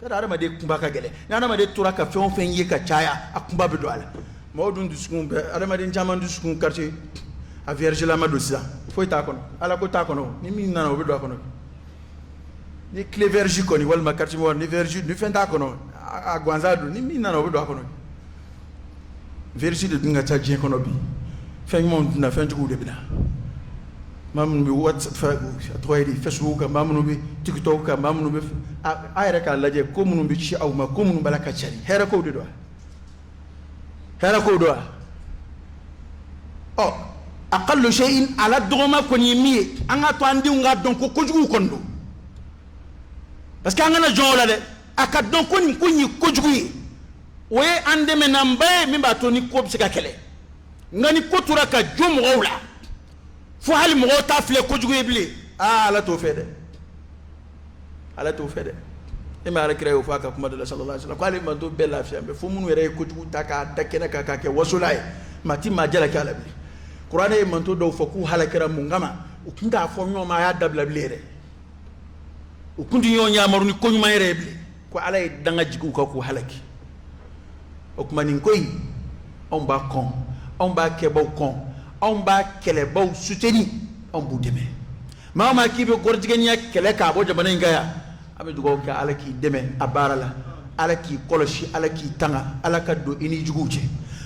kada adama de kumba ka gele na adama de tura ka fen fen yi ka chaya akumba be do ala mawdun du sukun be adama de jaman du sukun quartier a vierge la mado sisa foi ta kono ala ko ta kono ni min nana o be do kono ni clé verge ko ni wal ma quartier mo ni verge ni fen ta kono a gwanzadu ni min nana o be do kono verge de dinga ta jien kono bi fen mo na fen jugu de bina mamnu bi WhatsApp toydi Facebook mamnu bi TikTok mamnu bi ayra ka laje ko munu bi ci awma ko munu bala ka ciari hera ko do oh aqallu shay'in ala dogoma ko ni mi anga to andi nga don ko jugu kondo parce que anga na jola de aka don ko ni ko jugu yi we ande me nambe mi ba to ni ko bi ka kele ngani ko tura ka jom wala fo hal mo ta fle ko jugu ibli ala to fede e ma ala kreo fa ka kuma de sallallahu alaihi wasallam ko ali man to bella fiambe fo munu yere ko jugu taka dakena ka ke wasulay mati ma jala kala bi qur'an e man to do fo ku halakira mu ngama o kinda fo nyoma ya dabla blere o kundi yo nyamaru ni ko nyuma yere bi ko ala e danga jigu ko ku halaki o kuma nin koy on ba kon on ba kebo kon on ba kele baw suteni on bu deme mama kibe gorjigenya kele ka bo jabana ngaya abe dugo ka ala ki deme abarala ala ki koloshi ala ki tanga ala ka do ini juguche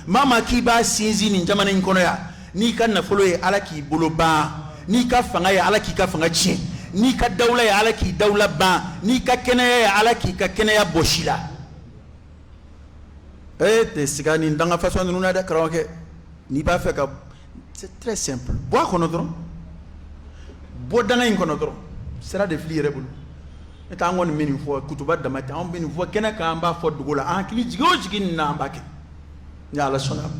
mama ki ba sinzi ni jamana nkono ya ni ka na folo ye ala ki bolo ba ni ka fanga ya ala ki ka fanga chi ni ka dawla ya ala ki dawla ba ni ka kene ya ala ki ka kene ya boshila te sigani ndanga façon nuna da krawake ni ba fe ka c'est très simple bois kono dron bo danga in kono dron sera de fliere bulu eta ngon mini fo kutuba da mata on mini fo kena ka amba fo dugula an kili jigo jigin na ambake ya ala sonam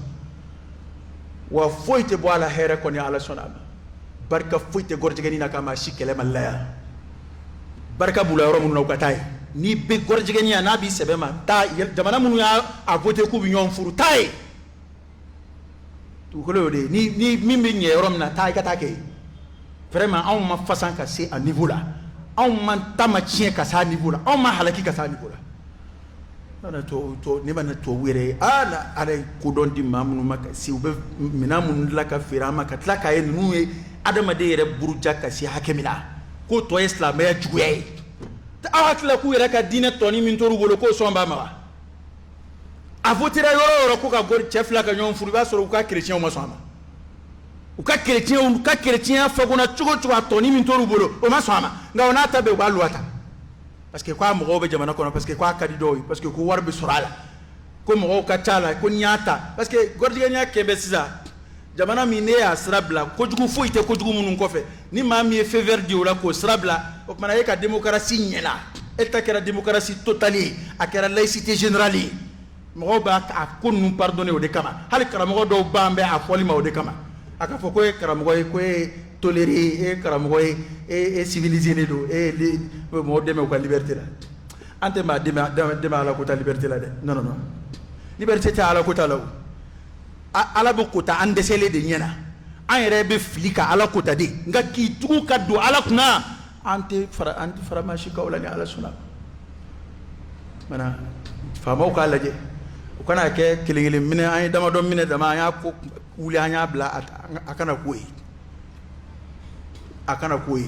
wa foite bo ala here ko ni ala sonam barka foite gorjigani na kama shikele malaya barka bula yoro mun nawkatay ni be gorjigani na bi sebema ta jamana mun ya a voter ku bi ñom furu tay tu ko de ni mimbi nye rom na tay kata ke vraiment on ma façon ka c'est à niveau là on man tama chien ka sa niveau là on ma halaki ka sa niveau là na to ne bana to were ala ala ko don di mamnu maka si ube minamun la ka firama ka tla ka enu e adama de yere buruja ka si hakemina ko to islam ya juye ta awatla ku yere ka dina toni min toru bolo ko somba ma a votira yoro ko ka gor chef la ka ñon furu ba soro ka chrétien o ma so ama o ka chrétien fa gona chugo atoni min toru bolo o ma so ama nga ona tabe ba luata parce que quoi mo be jamana kono parce que quoi kadido parce que ko warbe surala ko mo ka tala ko nyata parce que gordiga nya kembe siza jamana mi ne asrabla ko jugu foite ko jugu munun ko fe ni ma mi fe verdi o la ko srabla o mana e ka démocratie nyela eta kera démocratie totale akera laïcité générale mo ba a ko nu pardonner o de kama hal karamo do bambe a foli ma o de kama aka fo ko karamo ko tolérer e karamo e civiliser les do e mo deme ko liberté la ante ma deme ala ko ta liberté la de non liberté ta ala ko ta law ala bu ko ta ande sele de nyana an yere be flika ala ko ta de nga ki tugu ka do ala kuna ante fara ma shi kawla ni ala suna mana fama ko ala je ko na ke kilingili mine an dama do mine dama ya ko wuli anya bla akana koyi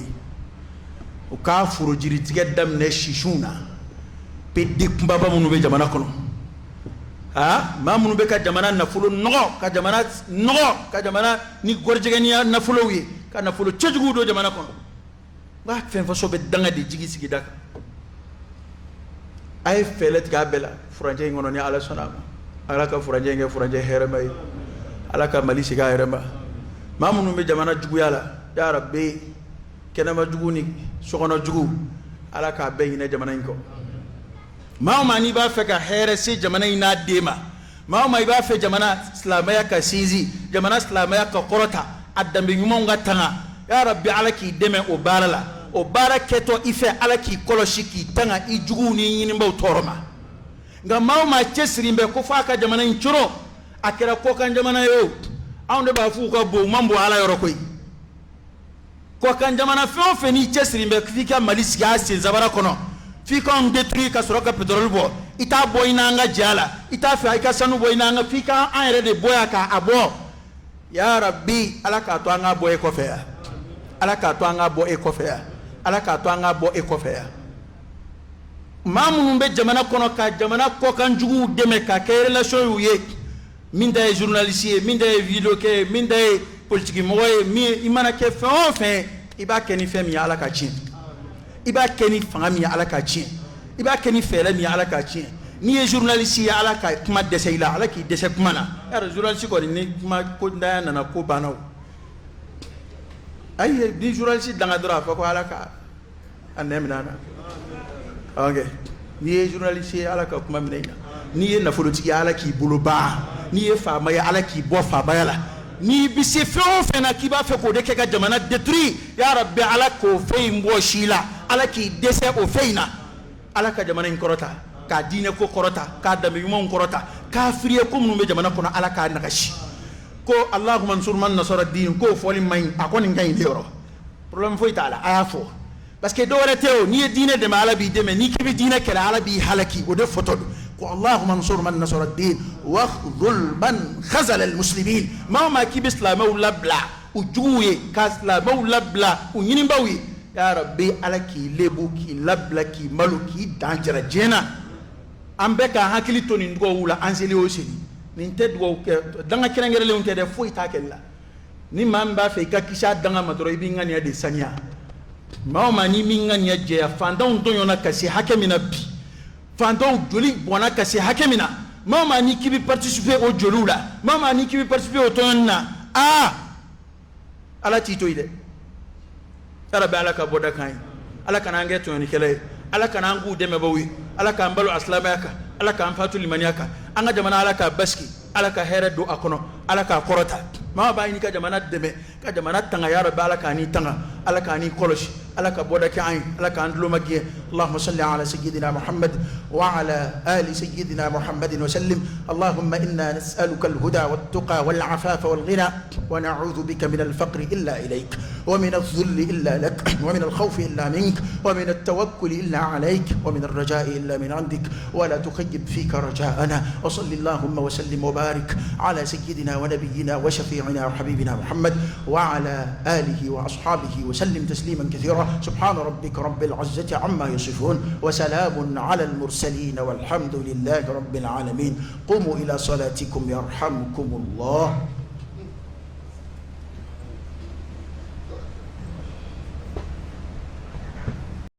o ka furo jiri tigɛ daminɛ sisuu na pe de kunbaba minnu bɛ jamana kɔnɔ maa minnu bɛ ka jamana nafolo nɔgɔ ka jamana ni gɔrijɛgɛniya nafolow ye ka nafolo cɛjuguw don jamana kɔnɔ nka fɛn faso bɛ danga de jigi sigida kan a ye fɛɛrɛ tigɛ a bɛɛ la furancɛ in kɔnɔ ni ala sɔnna a ma ala ka furancɛ in kɛ furancɛ hɛrɛma ye ala ka mali segin a yɛrɛ ma maa minnu bɛ jamana juguya la ya rabbi kɛnɛma jugu ni sokɔnɔ jugu ala k'a bɛɛ hinɛ jamana in kɔ maa o maa n'i b'a fɛ ka hɛrɛ se jamana in n'a den ma ma ma iba fe jamana islamaya ka sinzi jamana islamaya ka korota adambe nyumo nga tanga ya rabbi alaki deme o barala o baraketo ife alaki koloshi ki tanga ijugu ni nyini mbaw toroma nga ma ma chesrimbe ko faka jamana inchuro akira ko kan jamana yo awde ba fu ko bo mambo ala yoro koy ko kan jamana fo fe ni chesrimbe fika malisi ya sin zabara kono fika on détruit ka soroka petrol bo ita boyina nga jala ita fe ay ka sanu boyina nga fika an re de boya ka abo ya rabbi alaka to anga boy ko fe alaka to anga boy ko fe alaka to anga boy ko fe mamu be jamana kono ka jamana ko kan jugu deme ka ke relation yu ye min day journaliste min day vidéo ke min day politique moye mi imana ke fe iba keni fe mi alaka chin iba keni fanga mi alaka chin iba keni fele mi alaka chin ni e journaliste ya alaka kuma dese ila alaki dese kuma na er journaliste ko ni kuma ko ndaya na ko banaw ay di journaliste danga dora fa ko alaka anemna na okay ni e journaliste ya alaka kuma mina ni e na politique alaki buluba ni e fa ma ya alaki bo fa bayala ni bisi feo fena kiba fe ko de ke ka jamana détruit ya rabbi alako fe mbo shila alaki dese o feina alaka jamana in korota ka dine ko korota ka dambe yumon korota ka friye ko mun be jamana kono alaka nagashi ko allahumma ansur man nasara din ko foli may akoni ngay ndero problème fo itala ayafo parce que do reteo ni dine de mala bi de me ni kibi dine kala ala bi halaki o de photo ko allahumma ansur man nasara din wa khudhul man khazala al muslimin ma kibi islam ou labla ou juye kasla ou labla ou nyini bawi ya rabbi alaki lebu ki labla ki maluki danjara jena ambe ka hakili to ni ngo wula anseli o seni ni ted go danga kirengere le unte de fo itakella ni mamba fe ka kisha danga madro ibi ngani de sanya ma ni mingani ya je fandon don yona kasi hakemina bi fandon joli bona kasi hakemina ma ni kibi participer au jolula ma ni kibi participer au tonna ala tito ide ala ba ala ka boda kan ala kana nge to ni kele ala kana ngu deme bawi ala ka mbalo aslamaka ala ka amfatu limaniaka anga jamana ala ka baski ala ka here do akono ala ka korota ma ba ni ka jamana deme ka jamana tanga ya rabbi ala ka ni tanga ala ka ni koloshi ala ka boda ki ayin ala ka andlo magiye allahumma salli ala sayyidina muhammad wa ala ali sayyidina muhammad wa sallim allahumma inna nas'aluka al-huda wat-tuqa wal-afafa wal-ghina wa na'udhu bika min al-faqr illa ilayk wa min adh-dhull illa lak wa min al-khawf illa mink wa min at-tawakkul illa alayk wa min ar-raja'i illa min 'indik wa la tukhayyib fika raja'ana wa salli allahumma wa sallim wa barik ala sayyidina wa nabiyyina wa shafi'ina wa habibina muhammad wa ala alihi wa ashabihi wa sallim tasliman kathira سبحان ربك رب العزة عما يصفون وسلام على المرسلين والحمد لله رب العالمين قوموا إلى صلاتكم يرحمكم الله